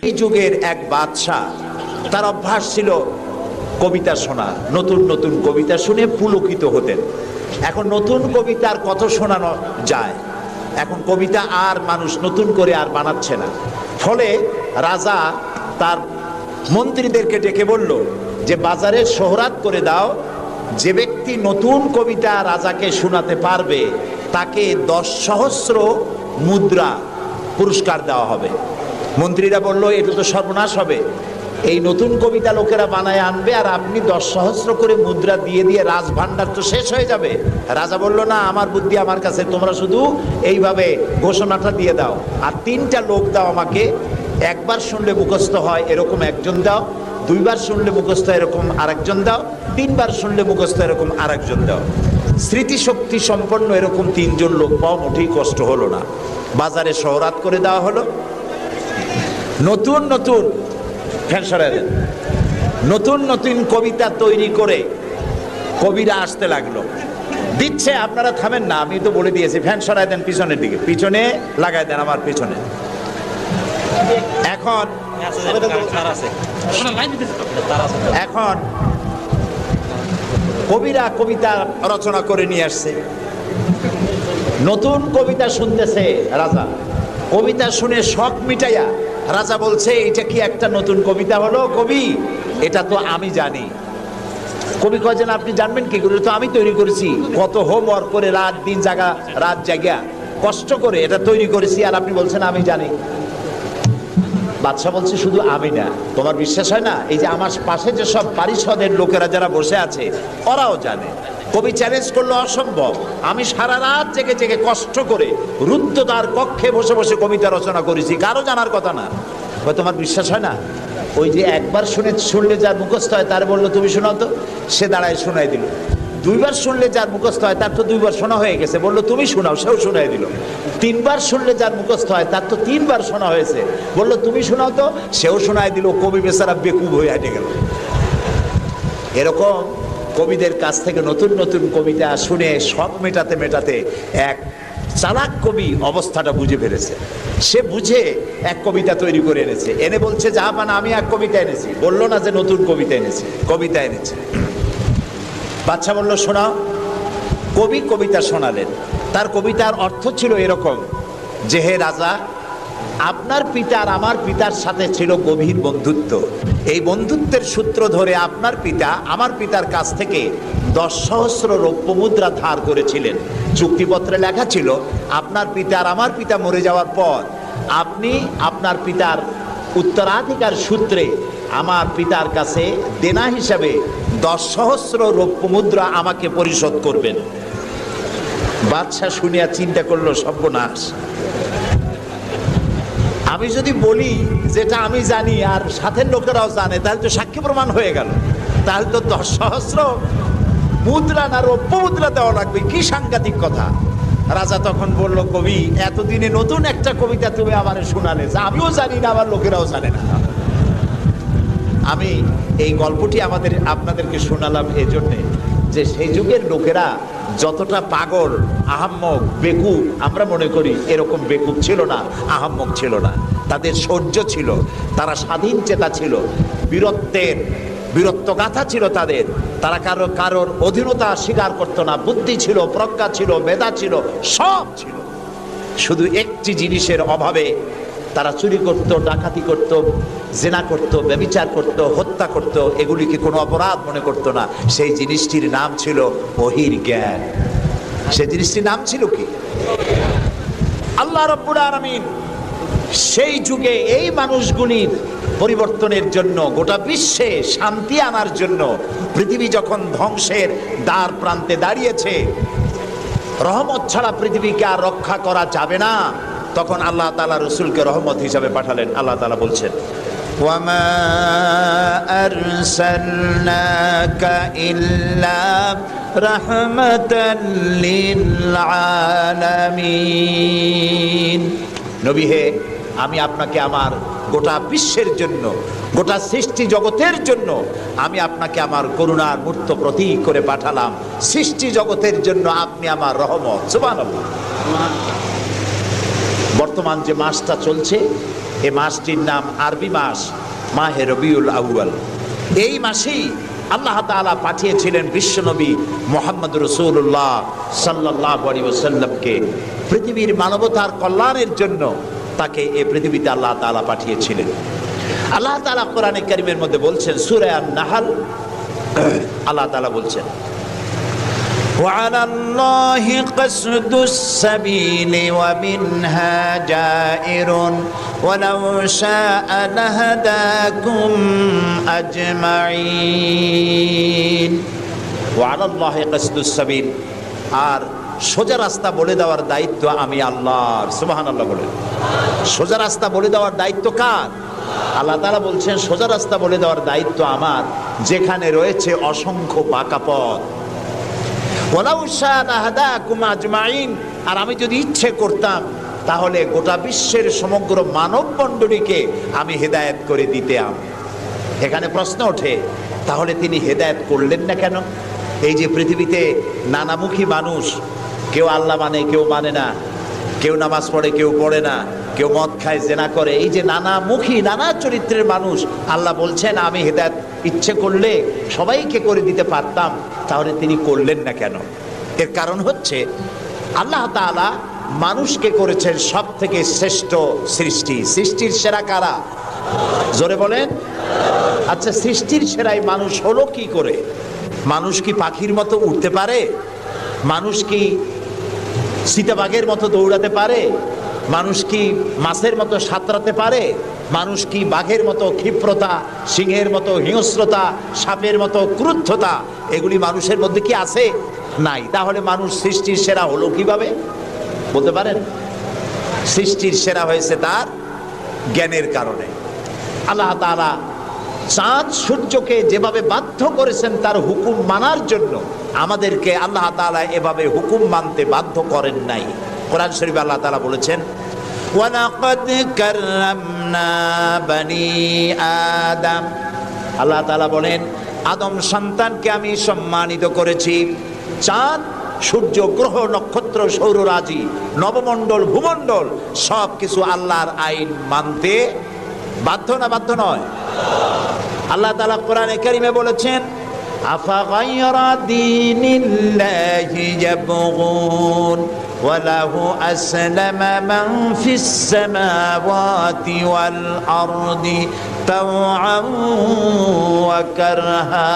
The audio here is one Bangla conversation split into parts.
এই যুগের এক বাদশাহ, তার অভ্যাস ছিল কবিতা শোনা, নতুন নতুন কবিতা শুনে পুলকিত হতেন। এখন নতুন কবিতার কত শোনানো যায়, এখন কবিতা আর মানুষ নতুন করে আর বানাচ্ছে না। ফলে রাজা তার মন্ত্রীদেরকে ডেকে বলল যে বাজারে শোহরাত করে দাও, যে ব্যক্তি নতুন কবিতা রাজাকে শোনাতে পারবে তাকে 10 সহস্র মুদ্রা পুরস্কার দেওয়া হবে। মন্ত্রীরা বলল এটা তো সর্বনাশ হবে, এই নতুন কবিতা লোকেরা বানায় আনবে আর আপনি 10 সহস্র করে মুদ্রা দিয়ে দিয়ে রাজভান্ডার তো শেষ হয়ে যাবে। রাজা বলল না, আমার বুদ্ধি আমার কাছে, তোমরা শুধু এইভাবে ঘোষণাটা দিয়ে দাও আর 3টা লোক দাও আমাকে, একবার শুনলে মুখস্থ হয় এরকম একজন দাও, 2বার শুনলে মুখস্থ এরকম আরেকজন দাও, 3বার শুনলে মুখস্থ এরকম আরেকজন দাও। স্মৃতিশক্তি সম্পন্ন এরকম 3 জন লোক পাওয়া মোটেই কষ্ট হলো না। বাজারে শোহরাত করে দেওয়া হলো। নতুন নতুন নতুন নতুন কবিতা তৈরি করে কবিরা আসতে লাগলো, দিচ্ছে। আপনারা থামেন না, আমি তো বলে দিয়েছি, ফ্যান সরাই দেন পিছনের দিকে, পিছনে লাগাই দেন আমার পিছনে। এখন কবিরা কবিতা রচনা করে নিয়ে আসছে, নতুন কবিতা শুনতেছে রাজা। কবিতা শুনে শখ মিটাইয়া রাজা বলছে এটা কি একটা নতুন কবিতা হলো কবি, এটা তো আমি জানি। কবি কয় যেন আপনি জানবেন কি করে, তো আমি তৈরি করেছি, কত হোমওয়ার্ক করে রাত জায়গা কষ্ট করে এটা তৈরি করেছি, আর আপনি বলছেন আমি জানি। বাদশা বলছে শুধু আমি না, তোমার বিশ্বাস হয় না, এই যে আমার পাশে যে সব পারিষদের লোকেরা যারা বসে আছে ওরাও জানে। কবি চ্যালেঞ্জ করলো অসম্ভব, আমি সারা রাত জেগে জেগে কষ্ট করে রুদ্ধদ্বার কক্ষে বসে বসে কবিতা রচনা করেছি, কারো জানার কথা না। তোমার বিশ্বাস হয় না? ওই যে একবার শুনলে যার মুখস্থ হয় তার বললো তুমি শোনাও তো, সে দাঁড়ায় শোনাই দিল। 2বার শুনলে যার মুখস্থ হয় তার তো 2বার শোনা হয়ে গেছে, বললো তুমি শোনাও, সেও শোনাই দিল। 3বার শুনলে যার মুখস্থ হয় তার তো 3বার শোনা হয়েছে, বললো তুমি শোনাও তো, সেও শোনাই দিল। কবি বেচারা বেকুব হয়ে হেঁটে গেল। এরকম কবিদের কাছ থেকে নতুন নতুন কবিতা শুনে শখ মেটাতে মেটাতে এক চালাক কবি অবস্থাটা বুঝে ফেলেছে। সে বুঝে এক কবিতা তৈরি করে এনেছে, এনে বলছে যা মানে আমি এক কবিতা এনেছি। বললো না যে নতুন কবিতা এনেছি, কবিতা এনেছে। বাদশা বলল শোনাও। কবি কবিতা শোনালেন। তার কবিতার অর্থ ছিল এরকম যে হে রাজা, আপনার পিতা আর আমার পিতার সাথে ছিল গভীর বন্ধুত্ব। এই বন্ধুত্বের সূত্র ধরে আপনার পিতা আমার পিতার কাছ থেকে 10 সহস্র রৌপ্য মুদ্রা ধার করেছিলেন। চুক্তিপত্রে লেখা ছিল আপনার পিতা আর আমার পিতা মরে যাওয়ার পর আপনি আপনার পিতার উত্তরাধিকার সূত্রে আমার পিতার কাছে দেনা হিসাবে 10 সহস্র রৌপ্য মুদ্রা আমাকে পরিশোধ করবেন। বাদশাহ শুনিয়া চিন্তা করলো সর্বনাশ, আমি যদি বলি যেটা আমি জানি আর সাথের লোকেরাও জানে তাহলে তো সাক্ষী প্রমাণ হয়ে গেল, তাহলে তো 10 সহস্র মুদ্রা না রৌপ্য মুদ্রা দেওয়া লাগবে, কি সাংঘাতিক কথা। রাজা তখন বলল কবি এতদিনে নতুন একটা কবিতা তুমি আমারে শোনালে, যা আমিও জানি না আমার লোকেরাও জানে না। আমি এই গল্পটি আপনাদেরকে শোনালাম এই জন্যে যে সেই যুগের লোকেরা যতটা পাগল, আহাম্মক, বেকুব আমরা মনে করি, এরকম বেকুব ছিল না, আহাম্মক ছিল না। তাদের শৌর্য ছিল, তারা স্বাধীন চেতা ছিল, বীরত্বগাথা ছিল তাদের। তারা কারোর অধীনতা স্বীকার করতো না, বুদ্ধি ছিল, প্রজ্ঞা ছিল, মেধা ছিল, সব ছিল। শুধু একটি জিনিসের অভাবে তারা চুরি করত, ডাকাতি করত, জেনা করত, ব্যভিচার করত, হত্যা করত, এগুলিকে কোনো অপরাধ মনে করত না। সেই জিনিসটির নাম ছিল ওহীর জ্ঞান। সেই জিনিসটির নাম ছিল কি? আল্লাহ রাব্বুল আলামিন সেই যুগে এই মানুষগুলির পরিবর্তনের জন্য, গোটা বিশ্বে শান্তি আনার জন্য, পৃথিবী যখন ধ্বংসের দ্বার প্রান্তে দাঁড়িয়েছে, রহমত ছাড়া পৃথিবীকে আর রক্ষা করা যাবে না, তখন আল্লাহ তাআলা রাসূলকে রহমত হিসাবে পাঠালেন। আল্লাহ তাআলা বলছেন ওয়ামা আরসালনাকা ইল্লা রাহমাতাল লিল আলামিন। নবী হে, আমি আপনাকে আমার গোটা বিশ্বের জন্য, গোটা সৃষ্টি জগতের জন্য আমি আপনাকে আমার করুণার মূর্ত প্রতীক করে পাঠালাম। সৃষ্টি জগতের জন্য আপনি আমার রহমত। সুবহানাল্লাহ। বর্তমান যে মাসটা চলছে এই মাসটির নাম আরবি মাস মাহে রবিউল আউয়াল। এই মাসেই আল্লাহ তাআলা পাঠিয়েছিলেন বিশ্বনবী মুহাম্মদ রাসূলুল্লাহ সাল্লাল্লাহু আলাইহি ওয়াসাল্লামকে পৃথিবীর মানবতার কল্যাণের জন্য। তাকে এই পৃথিবীতে আল্লাহ তাআলা পাঠিয়েছিলেন। আল্লাহ তাআলা কোরআনে কারীমের মধ্যে বলছেন, সূরা আন-নাহল আল্লাহ তাআলা বলছেন, وعلى الله قصد السبيل ومنها جائر ولو شاء لهداكم أجمعين وعلى الله قصد السبيل। আর সোজা রাস্তা বলে দেওয়ার দায়িত্ব আমি আল্লাহর। সুবহানাল্লাহ বলেন। সোজা রাস্তা বলে দেওয়ার দায়িত্ব কার? আল্লাহ তাআলা বলছেন সোজা রাস্তা বলে দেওয়ার দায়িত্ব আমার, যেখানে রয়েছে অসংখ্য বাঁকা পথ। ওয়ালাউ শাআ লাহাদাকুম আজমাইন। আর আমি যদি ইচ্ছে করতাম তাহলে গোটা বিশ্বের সমগ্র মানব মণ্ডলীকে আমি হেদায়েত করে দিতাম। এখানে প্রশ্ন ওঠে, তাহলে তিনি হেদায়েত করলেন না কেন? এই যে পৃথিবীতে নানামুখী মানুষ, কেউ আল্লাহ মানে কেউ মানে না, কেউ নামাজ পড়ে কেউ পড়ে না, কেউ মদ খায় জেনা করে, এই যে নানামুখী নানা চরিত্রের মানুষ, আল্লাহ বলছেন আমি হেদায়েত ইচ্ছে করলে সবাইকে করে দিতে পারতাম, তাহলে তিনি করলেন না কেন? এর কারণ হচ্ছে আল্লাহ তাআলা মানুষকে করেছেন সব থেকে শ্রেষ্ঠ সৃষ্টি। সৃষ্টির সেরা কারা? জোরে বলেন। আচ্ছা, সৃষ্টির সেরাই মানুষ হলো কি করে? মানুষ কি পাখির মতো উড়তে পারে? মানুষ কি চিতাবাঘের মতো দৌড়াতে পারে? মানুষ কি মাছের মতো সাঁতরাতে পারে? মানুষ কি বাঘের মতো ক্ষিপ্রতা, সিংহের মতো হিংস্রতা, সাপের মতো ক্রুদ্ধতা এগুলি মানুষের মধ্যে কি আছে? নাই। তাহলে মানুষ সৃষ্টির সেরা হলো কিভাবে বলতে পারেন? সৃষ্টির সেরা হয়েছে তার জ্ঞানের কারণে। আল্লাহ তাআলা চাঁদ সূর্যকে যেভাবে বাধ্য করেছেন তার হুকুম মানার জন্য, আমাদেরকে আল্লাহ তাআলা এভাবে হুকুম মানতে বাধ্য করেন নাই। কোরআন শরীফে আল্লাহ তাআলা বলেছেন, ওয়ালাকাদ কাররামনা বানি আদম। আল্লাহ তাআলা বলেন আদম সন্তানকে আমি সম্মানিত করেছি। চাঁদ, সূর্য, গ্রহ, নক্ষত্র, সৌররাজি, নবমণ্ডল, ভূমণ্ডল সব কিছু আল্লাহর আইন মানতে বাধ্য না বাধ্য নয়? আল্লাহ তাআলা কোরআনে কারীমে বলেছেন, আফাগায়রা দীনিল্লাহি ইয়াবগুন ওয়া লাহু আসলামা মান ফিস সামাওয়াতি ওয়াল আরদি তাওআন ওয়া কারহা।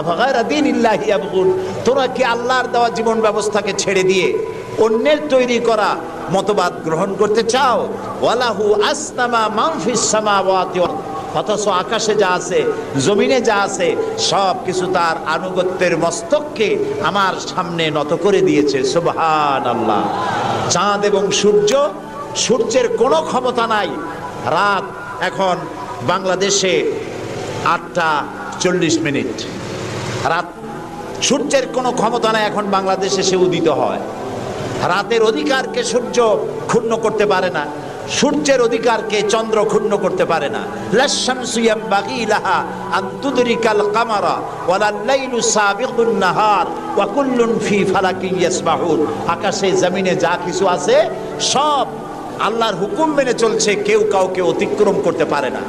আফাগায়রা দীনিল্লাহি ইয়াবগুন, তোরা কি আল্লাহর দেওয়া জীবন ব্যবস্থাকে ছেড়ে দিয়ে অন্যের তৈরি করা মতবাদ গ্রহণ করতে চাও? ওয়ালাহু আসলামা মান ফিস সামাওয়াতি, অথচ আকাশে যা আছে জমিনে যা আছে সব কিছু তার আনুগত্যের মস্তককে আমার সামনে নত করে দিয়েছে। সুবহানাল্লাহ। চাঁদ এবং সূর্য, সূর্যের কোনো ক্ষমতা নাই। রাত এখন বাংলাদেশে 8:40, রাত। সূর্যের কোনো ক্ষমতা নাই এখন বাংলাদেশে সে উদিত হয়। রাতের অধিকারকে সূর্য ক্ষুণ্ণ করতে পারে না, সূর্যের অধিকারকে চন্দ্র ক্ষুণ্ণ করতে পারে না। লাশ-শামসু ইয়ামবাগি লাহা আন তুদরিকাল কামারা ওয়ালাল লাইলু সাবিকুন নাহার ওয়া কুল্লুন ফি ফালাকিন ইয়াসবাহুন। আকাশে জমিনে যা কিছু আছে সব আল্লাহর হুকুম মেনে চলছে, কেউ কাউকে অতিক্রম করতে পারে না।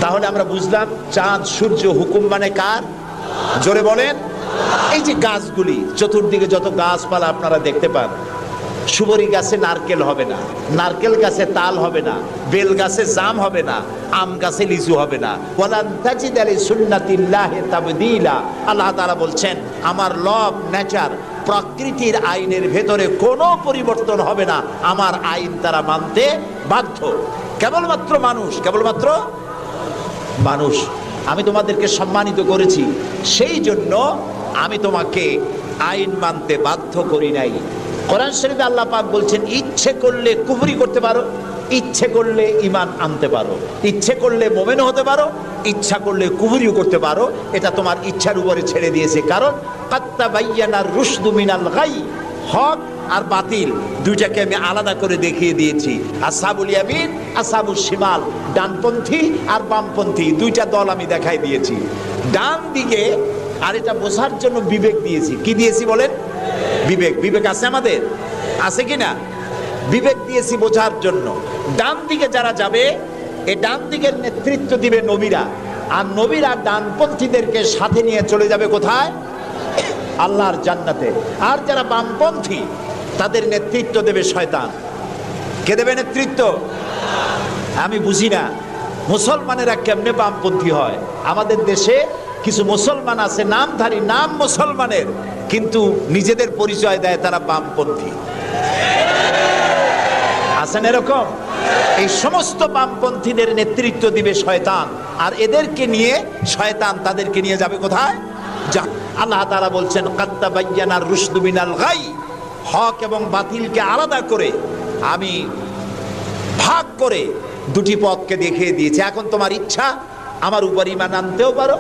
তাহলে আমরা বুঝলাম চাঁদ সূর্য হুকুম মানে কার? জোরে বলেন। এই যে গাছগুলি, চতুর্দিকে যত গাছপালা আপনারা দেখতে পান, সুবরি গাছে নারকেল হবে না, নারকেল গাছে তাল হবে না, বেল গাছে জাম হবে না, আম গাছে লিচু হবে না। ওয়ালান তাজিদা লিসুন্নাতিল্লাহি তাবদীলা। আল্লাহ তাআলা বলছেন আমার লব নেচার, প্রকৃতির আইনের ভেতরে কোনো পরিবর্তন হবে না, আমার আইন তারা মানতে বাধ্য। কেবলমাত্র মানুষ, কেবলমাত্র মানুষ। আমি তোমাদেরকে সম্মানিত করেছি, সেই জন্য আমি তোমাকে আইন মানতে বাধ্য করি নাই। কোরআন শরীফে আল্লাহ পাক বলছেন ইচ্ছে করলে কুফরি করতে পারো, ইচ্ছে করলে ঈমান আনতে পারো, ইচ্ছে করলে মুমিন হতে পারো, ইচ্ছা করলে কুফরিও করতে পারো। এটা তোমার ইচ্ছার উপরে ছেড়ে দিয়েছে। কারণ কাত্তাবাইয়ানার রুশদু মিনাল গাই, হক আর বাতিল দুইটাকে আমি আলাদা করে দেখিয়ে দিয়েছি। আসহাবুল ইয়ামিন, আসহাবুশ শিমাল, ডানপন্থী আর বামপন্থী দুইটা দল আমি দেখাই দিয়েছি। ডান দিকে, আর এটা বোঝার জন্য বিবেক দিয়েছি। কি দিয়েছি বলেন? বিবেক। বিবেক আছে আমাদের? আছে কি না? বিবেক দিয়েছি বোঝার জন্য। ডান দিকে যারা যাবে, এই ডান দিকের নেতৃত্ব দিবে নবীরা, আর নবীরা ডানপন্থীদেরকে সাথে নিয়ে চলে যাবে কোথায়? আল্লাহর জান্নাতে। আর যারা বামপন্থী, তাদের নেতৃত্ব দেবে শয়তান। কে দেবে নেতৃত্ব? আমি বুঝি না মুসলমানেরা কেমনে বামপন্থী হয়। আমাদের দেশে কিছু মুসলমান আছে, নামধারী, নাম মুসলমানের, কিন্তু নিজেদের পরিচয় দেয় তারা বামপন্থী। আছেন এরকম? এই সমস্ত বামপন্থীদের নেতৃত্ব দিবে শয়তান, আর এদেরকে নিয়ে শয়তান তাদেরকে নিয়ে যাবে কোথায়? আল্লাহ তাআলা বলছেন কাত্তাবায়্যানার রুশদু মিনাল গাই, হক এবং বাতিলকে আলাদা করে আমি ভাগ করে দুটি পথকে দেখিয়ে দিয়েছি। এখন তোমার ইচ্ছা আমার উপর ঈমান আনতেও পারো,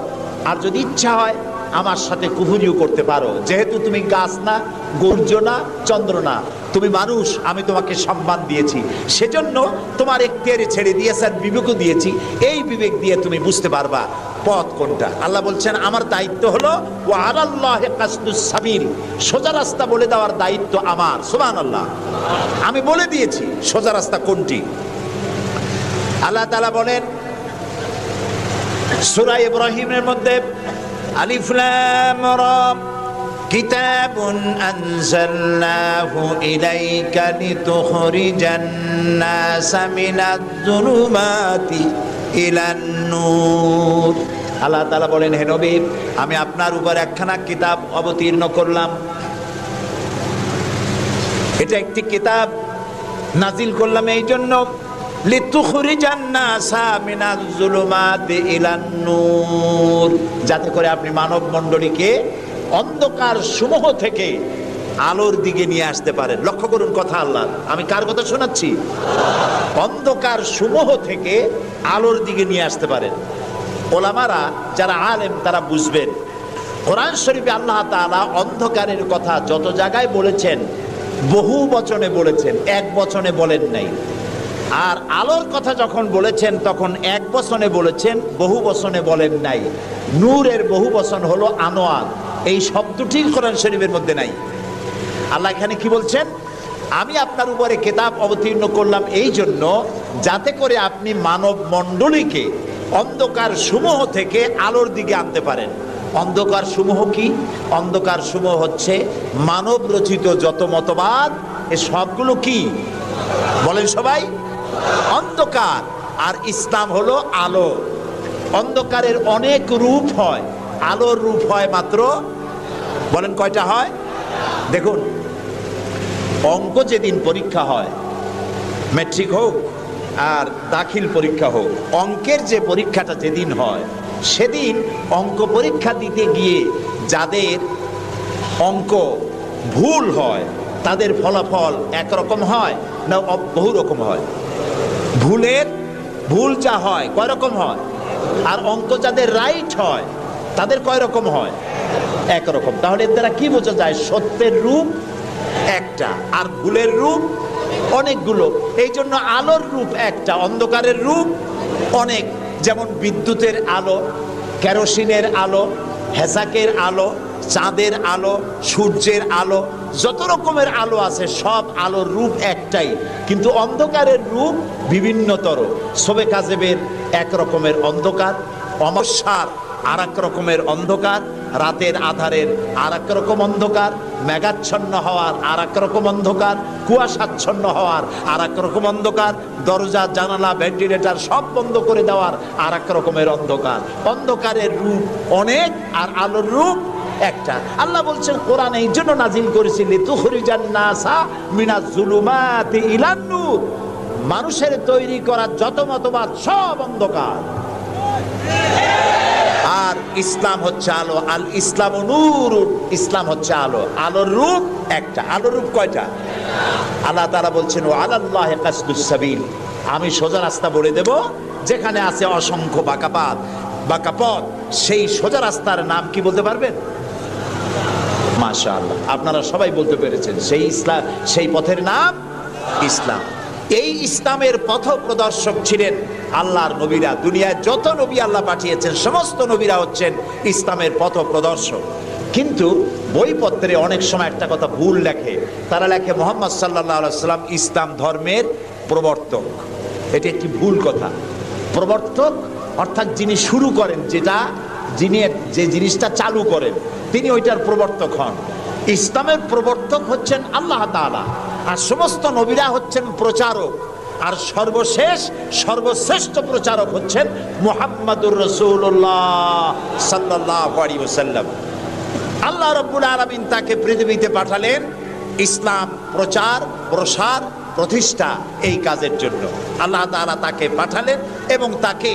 আর যদি ইচ্ছা হয় আমার সাথে কুফরিও করতে পারো। যেহেতু তুমি গাছ না, সূর্য না, চন্দ্র না, তুমি মানুষ, আমি তোমাকে সম্মান দিয়েছি, সেজন্য তোমার এখতিয়ারে ছেড়ে দিয়েছি, আর বিবেকও দিয়েছি। এই বিবেক দিয়ে তুমি বুঝতে পারবা পথ কোনটা। আল্লাহ বলছেন আমার দায়িত্ব হলো ওয়া আলাল্লাহি কাসদুস সাবিল, সোজা রাস্তা বলে দেওয়ার দায়িত্ব আমার। সুবহানাল্লাহ, আমি বলে দিয়েছি সোজা রাস্তা কোনটি। আল্লাহ তাআলা বলেন সূরা ইব্রাহিমের মধ্যে আলিফ লাম রা কিতাবুন আনজালনাহু ইলাইকা লিতুখরিজান নাসা মিনাজ যুলুমাতি ইলান নূর। আল্লাহ তাআলা বলেন হে নবী, আমি আপনার উপর একখানা কিতাব অবতীর্ণ করলাম। এটা একটি কিতাব নাজিল করলাম এই জন্য লিতুখরিজান নাসা মিনাজ যুলুমাতি ইলান নূর, যাতে করে আপনি মানব মণ্ডলীকে অন্ধকার সমূহ থেকে আলোর দিকে নিয়ে আসতে পারেন। লক্ষ্য করুন কথা আল্লাহর, আমি কার কথা শোনাচ্ছি? অন্ধকার সমূহ থেকে আলোর দিকে নিয়ে আসতে পারেন। ওলামারা যারা আলেম তারা বুঝবেন, কোরআন শরীফে আল্লাহ তাআলা অন্ধকারের কথা যত জায়গায় বলেছেন বহু বচনে বলেছেন, এক বচনে বলেন নাই। আর আলোর কথা যখন বলেছেন তখন এক বচনে বলেছেন, বহু বচনে বলেন নাই। নূরের বহু বচন হলো আনোয়ার, এই শব্দটি কোরআন শরীফের মধ্যে নাই। আল্লাহ এখানে কি বলছেন? আমি আপনার উপরে কিতাব অবতীর্ণ করলাম এই জন্য যাতে করে আপনি মানব মণ্ডলীকে অন্ধকার সমূহ থেকে আলোর দিকে আনতে পারেন। অন্ধকার সমূহ কি? অন্ধকার সমূহ হচ্ছে মানব রচিত যত মতবাদ, এ সবগুলো কি বলেন সবাই? অন্ধকার। আর ইসলাম হলো আলো। অন্ধকারের অনেক রূপ হয়, আলোর রূপ হয় মাত্র, বলেন কয়টা হয়? দেখুন, অঙ্ক যেদিন পরীক্ষা হয়, ম্যাট্রিক হোক আর দাখিল পরীক্ষা হোক, অঙ্কের যে পরীক্ষাটা যেদিন হয় সেদিন অঙ্ক পরীক্ষা দিতে গিয়ে যাদের অঙ্ক ভুল হয় তাদের ফলাফল একরকম হয় না বহু রকম হয়? ভুল যা হয় কয় রকম হয়, আর অঙ্ক যাদের রাইট হয় তাদের কয় রকম হয়? একরকম। তাহলে এর দ্বারা কি বোঝা যায়? সত্যের রূপ একটা আর ভুলের রূপ অনেকগুলো। এই জন্য আলোর রূপ একটা, অন্ধকারের রূপ অনেক। যেমন বিদ্যুতের আলো, কেরোসিনের আলো, হেসাকের আলো, চাঁদের আলো, সূর্যের আলো, যত রকমের আলো আছে সব আলোর রূপ একটাই, কিন্তু অন্ধকারের রূপ বিভিন্নতর। শবে কাজেবের এক রকমের অন্ধকার, অমাবস্যার আর এক রকমের অন্ধকার, রাতের আধারের আর এক রকম অন্ধকার, মেঘাচ্ছন্ন হওয়ার আর এক রকম অন্ধকার, কুয়াশাচ্ছন্ন হওয়ার আর এক রকম অন্ধকার, দরজা জানালা ভেন্টিলেটর সব বন্ধ করে দেওয়ার আর এক রকমের অন্ধকার। অন্ধকারের রূপ অনেক আর আলোর রূপ একটা। আল্লাহ বলছেন কোরআন এই জন্য নাজিল করেছি লিতুখরিজান নাসা মিনাজ যুলুমাতি ইলান নূর, মানুষের তৈরি করা যত মতবাদ সব অন্ধকার, আর ইসলাম হচ্ছে আলো। আল ইসলাম নূর, ইসলাম হচ্ছে আলো। আলোর রূপ একটা। আলোর রূপ কয়টা? আল্লাহ তাআলা বলছেন ওয়া আলাল্লাহি কাসদুস সাবিল, আমি সোজা রাস্তা বলে দেব, যেখানে আছে অসংখ্য বাঁকা পথ, সেই সোজা রাস্তার নাম কি বলতে পারবেন? মাশাআল্লাহ, আপনারা সবাই বলতে পেরেছেন। সেই ইসলাম, সেই পথের নাম ইসলাম। এই ইসলামের পথ প্রদর্শক ছিলেন আল্লাহর নবীরা। দুনিয়ায় যত নবী আল্লাহ পাঠিয়েছেন সমস্ত নবীরা হচ্ছেন ইসলামের পথ প্রদর্শক। কিন্তু বইপত্রে অনেক সময় একটা কথা ভুল লেখে, তারা লেখে মুহাম্মদ সাল্লাল্লাহু আলাইহি সাল্লাম ইসলাম ধর্মের প্রবর্তক। এটি একটি ভুল কথা। প্রবর্তক অর্থাৎ যিনি শুরু করেন, যিনি যে জিনিসটা চালু করেন, তিনি ওইটার প্রবর্তক হন। ইসলামের প্রবর্তক হচ্ছেন আল্লাহ তাআলা, আর সমস্ত নবীরা হচ্ছেন প্রচারক, আর সর্বশ্রেষ্ঠ প্রচারক হচ্ছেন মুহাম্মাদুর রাসূলুল্লাহ সাল্লাল্লাহু আলাইহি ওয়াসাল্লাম। আল্লাহ রাব্বুল আলামিন তাকে পৃথিবীতে পাঠালেন ইসলাম প্রচার, প্রসার, প্রতিষ্ঠা এই কাজের জন্য। আল্লাহ তাআলা তাকে পাঠালেন এবং তাকে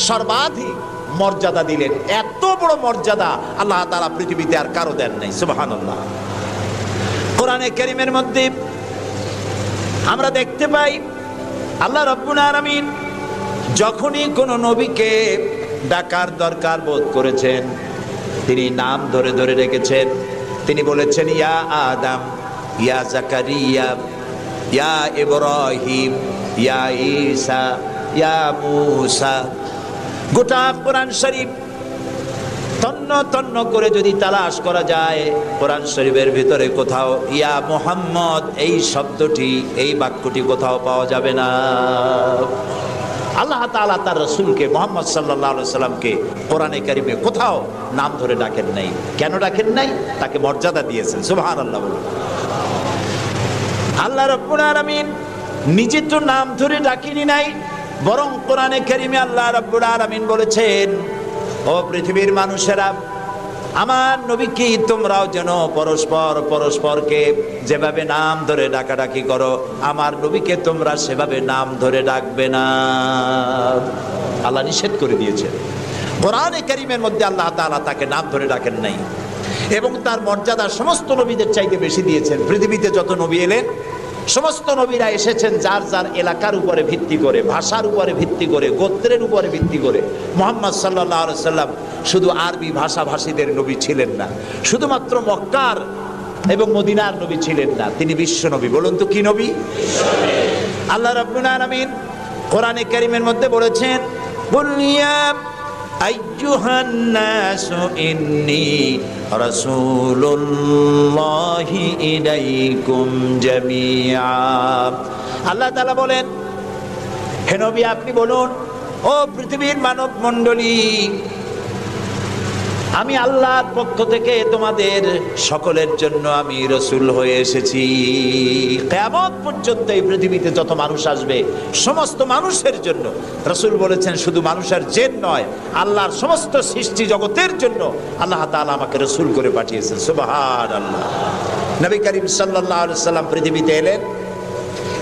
সর্বাধিক মর্যাদা দিলেন। এত বড় মর্যাদা আল্লাহ তাআলা পৃথিবীতে আর কারো দেন নাই। সুবহানাল্লাহ। কোরআনে কারীমের মধ্যে আমরা দেখতে পাই আল্লাহ রাব্বুল আলামিন যখনই কোন নবীকে ডাকার দরকার বোধ করেছেন, তিনি নাম ধরে ধরে রেখেছেন। তিনি বলেছেন ইয়া আদম, ইয়া জাকারিয়া, ইয়া ইব্রাহিম, ইয়া ঈসা, ইয়া মূসা। গোটা কোরআন শরীফ তন্ন তন্ন করে যদি তালাশ করা যায়, কোরআন শরীফের ভিতরে কোথাও ইয়া মুহাম্মদ এই শব্দটি, এই বাক্যটি কোথাও পাওয়া যাবে না। আল্লাহ তাআলা তার রাসূলকে মুহাম্মদ সাল্লাল্লাহু আলাইহি সাল্লামকে কোরআনে কারীমে কোথাও নাম ধরে ডাকেন নাই। কেন ডাকেন নাই? তাকে মর্যাদা দিয়েছেন। সুবহানাল্লাহ বলুন। আল্লাহ রাব্বুল আলামিন নিজে তো নাম ধরে ডাকেনি নাই, বরং কোরআনে কারীমে আল্লাহ রাব্বুল আলামিন বলেছেন, ও পৃথিবীর মানুষেরা, আমার নবীকে তোমরাও যেন পরস্পরকে যেভাবে নাম ধরে ডাকাডাকি করো, আমার নবীকে তোমরা সেভাবে নাম ধরে ডাকবে না। আল্লাহ নিষেধ করে দিয়েছেন। কোরআনে কারীমের মধ্যে আল্লাহ তাআলা তাকে নাম ধরে ডাকেন নাই এবং তার মর্যাদা সমস্ত নবীদের চাইতে বেশি দিয়েছেন। পৃথিবীতে যত নবী এলেন, সমস্ত নবীরা এসেছেন যার যার এলাকার উপরে ভিত্তি করে, ভাষার উপরে ভিত্তি করে, গোত্রের উপরে ভিত্তি করে। মুহাম্মদ সাল্লাল্লাহু আলাইহি সাল্লাম শুধু আরবি ভাষাভাষীদের নবী ছিলেন না, শুধুমাত্র মক্কার এবং মদিনার নবী ছিলেন না, তিনি বিশ্ব নবী। বলুন তো কি নবী? আল্লাহ রাব্বুল আলামিন কোরআনে কারীমের মধ্যে বলেছেন, কুল ইয়া আইয়ুহান নাসু ইন্নী রাসূলুল্লাহি ইলাইকুম জামিআ। আল্লাহ তাআলা বলেন, হে নবী আপনি বলুন, ও পৃথিবীর মানব মণ্ডলী, আমি আল্লাহর পক্ষ থেকে তোমাদের সকলের জন্য আমি রাসূল হয়ে এসেছি। কিয়ামত পর্যন্ত এই পৃথিবীতে যত মানুষ আসবে সমস্ত মানুষের জন্য। রাসূল বলেছেন শুধু মানুষের জিন নয়, আল্লাহর সমস্ত সৃষ্টি জগতের জন্য আল্লাহ তাআলা আমাকে রাসূল করে পাঠিয়েছেন। সুবহানাল্লাহ। নবী করিম সাল্লাল্লাহু আলাইহি সাল্লাম পৃথিবীতে এলেন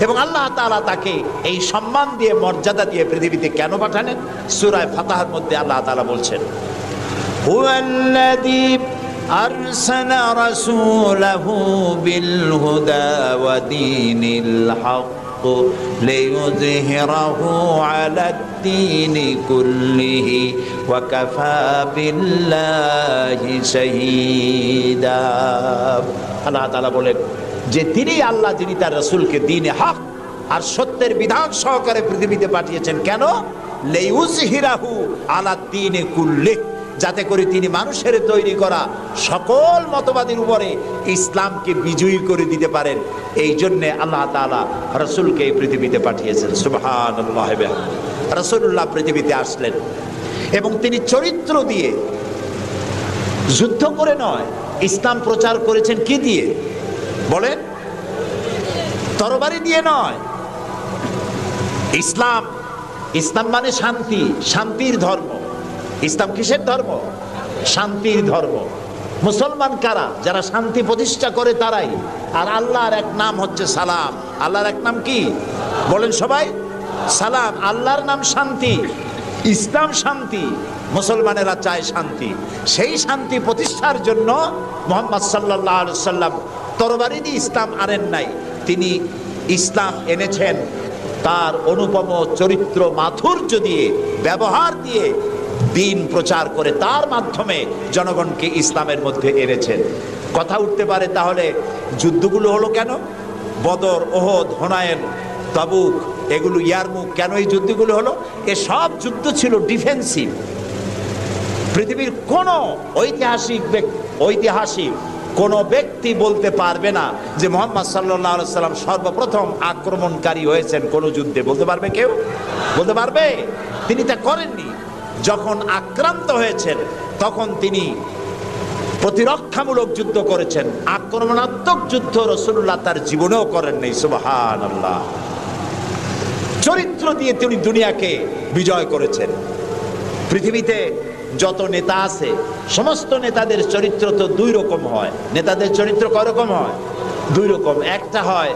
এবং আল্লাহ তাআলা তাকে এই সম্মান দিয়ে, মর্যাদা দিয়ে পৃথিবীতে কেন পাঠালেন? সূরা ফাতহার মধ্যে আল্লাহ তাআলা বলছেন, هو الذي أرسل رسوله بالهدى ودين الحق ليظهره على الدين كله وكفى بالله شهيدا। আল্লাহ তাআলা বলেন যে তিনি আল্লাহ, যিনি তার রাসূলকে দ্বীনে হক আর সত্যের বিধান সহকারে পৃথিবীতে পাঠিয়েছেন। কেন? লিইউযহিরাহু আলা দ্বীনি কুল্লিহি, যাতে করে তিনি মানুষের তৈরি করা সকল মতবাদের উপরে ইসলামকে বিজয়ী করে দিতে পারেন। এই জন্যে আল্লাহ তাআলা রাসূলকে এই পৃথিবীতে পাঠিয়েছেন। সুবহানাল্লাহ। রাসূলুল্লাহ পৃথিবীতে আসলেন এবং তিনি চরিত্র দিয়ে, যুদ্ধ করে নয়, ইসলাম প্রচার করেছেন কি দিয়ে বলেন? তরবারি দিয়ে নয়। ইসলাম মানে শান্তি, শান্তির ধর্ম। ইসলাম কিসের ধর্ম? শান্তির ধর্ম। মুসলমান কারা? যারা শান্তি প্রতিষ্ঠা করে তারাই। আর আল্লাহর এক নাম হচ্ছে সালাম। আল্লাহর এক নাম কি বলেন সবাই? সালাম। আল্লাহর নাম শান্তি, ইসলাম শান্তি, মুসলমানেরা চায় শান্তি। সেই শান্তি প্রতিষ্ঠার জন্য মুহাম্মদ সাল্লাল্লাহু আলাইহি সাল্লাম তরবারি দিয়ে ইসলাম আনেন নাই, তিনি ইসলাম এনেছেন তার অনুপম চরিত্র, মাধুর্য দিয়ে, ব্যবহার দিয়ে, দিন প্রচার করে তার মাধ্যমে জনগণকে ইসলামের মধ্যে এনেছেন। কথা উঠতে পারে তাহলে যুদ্ধগুলো হলো কেন? বদর, ওহদ, হুনাইন, তাবুক, এগুলো ইয়ারমুক, কেন এই যুদ্ধগুলো হলো? এসব যুদ্ধ ছিল ডিফেন্সিভ। পৃথিবীর কোন ঐতিহাসিক কোন ব্যক্তি বলতে পারবে না যে মুহাম্মদ সাল্লাল্লাহু আলাইহি সাল্লাম সর্বপ্রথম আক্রমণকারী হয়েছেন কোন যুদ্ধে। বলতে পারবে কেউ? বলতে পারবে? তিনি তা করেননি। যখন আক্রান্ত হয়েছেন তখন তিনি প্রতিরক্ষামূলক যুদ্ধ করেছেন, আক্রমণাত্মক যুদ্ধ রাসূলুল্লাহ তার জীবনেও করেন নাই। সুবহানাল্লাহ। চরিত্র দিয়ে তিনি দুনিয়াকে বিজয় করেছেন। পৃথিবীতে যত নেতা আছে সমস্ত নেতাদের চরিত্র তো দুই রকম হয়। নেতাদের চরিত্র কয় রকম হয়? দুই রকম। একটা হয়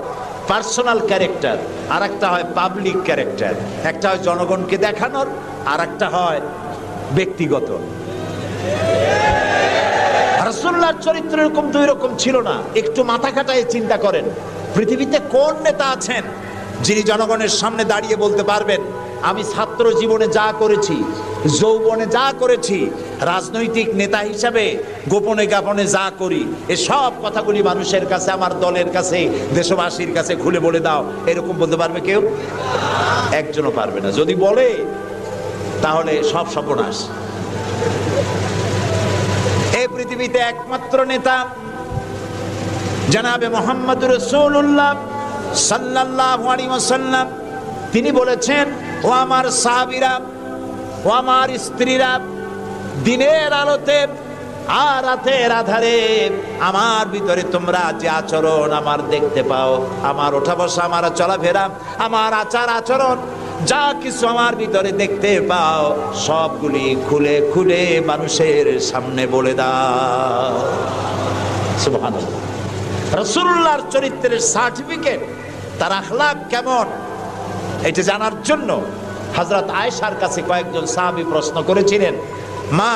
পার্সোনাল ক্যারেক্টার, আর একটা হয় পাবলিক ক্যারেক্টার। একটা হয় জনগণকে দেখানোর, আর একটা হয় ব্যক্তিগত। রাসূলুল্লাহর চরিত্র এরকম দুই রকম ছিল না। একটু মাথা খাটায় চিন্তা করেন, পৃথিবীতে কোন নেতা আছেন যিনি জনগণের সামনে দাঁড়িয়ে বলতে পারবেন আমি ছাত্র জীবনে যা করেছি, যৌবনে যা করেছি, রাজনৈতিক নেতা হিসাবে গোপনে গোপনে যা করি, এসব কথাগুলি মানুষের কাছে, আমার দলের কাছে, দেশবাসীর কাছে খুলে বলে দাও, এরকম বলতে পারবে কেউ? একজনও পারবে না। যদি বলে তাহলে সব সর্বনাশ। এই পৃথিবীতে একমাত্র নেতা জনাবে মুহাম্মদুর রাসূলুল্লাহ সাল্লাল্লাহু আলাইহি ওয়াসাল্লাম। তিনি বলেছেন, ও আমার সাহাবীরা, ও আমার স্ত্রীরা, দিনের আলোতে আর রাতের আধারে আমার ভিতরে তোমরা যে আচরণ আমার দেখতে পাও, আমার ওঠা বসা, আমার চলাফেরা, আমার আচার আচরণ, যা কিছু আমার ভিতরে দেখতে পাও সবগুলি খুলে খুলে মানুষের সামনে বলে দাও। সুবহানাল্লাহ। রাসূলুল্লাহর চরিত্রের সার্টিফিকেট, তার আখলাক কেমন, এটা জানার জন্য হযরত আয়েশার কাছে কয়েকজন সাহাবী প্রশ্ন করেছিলেন, মা,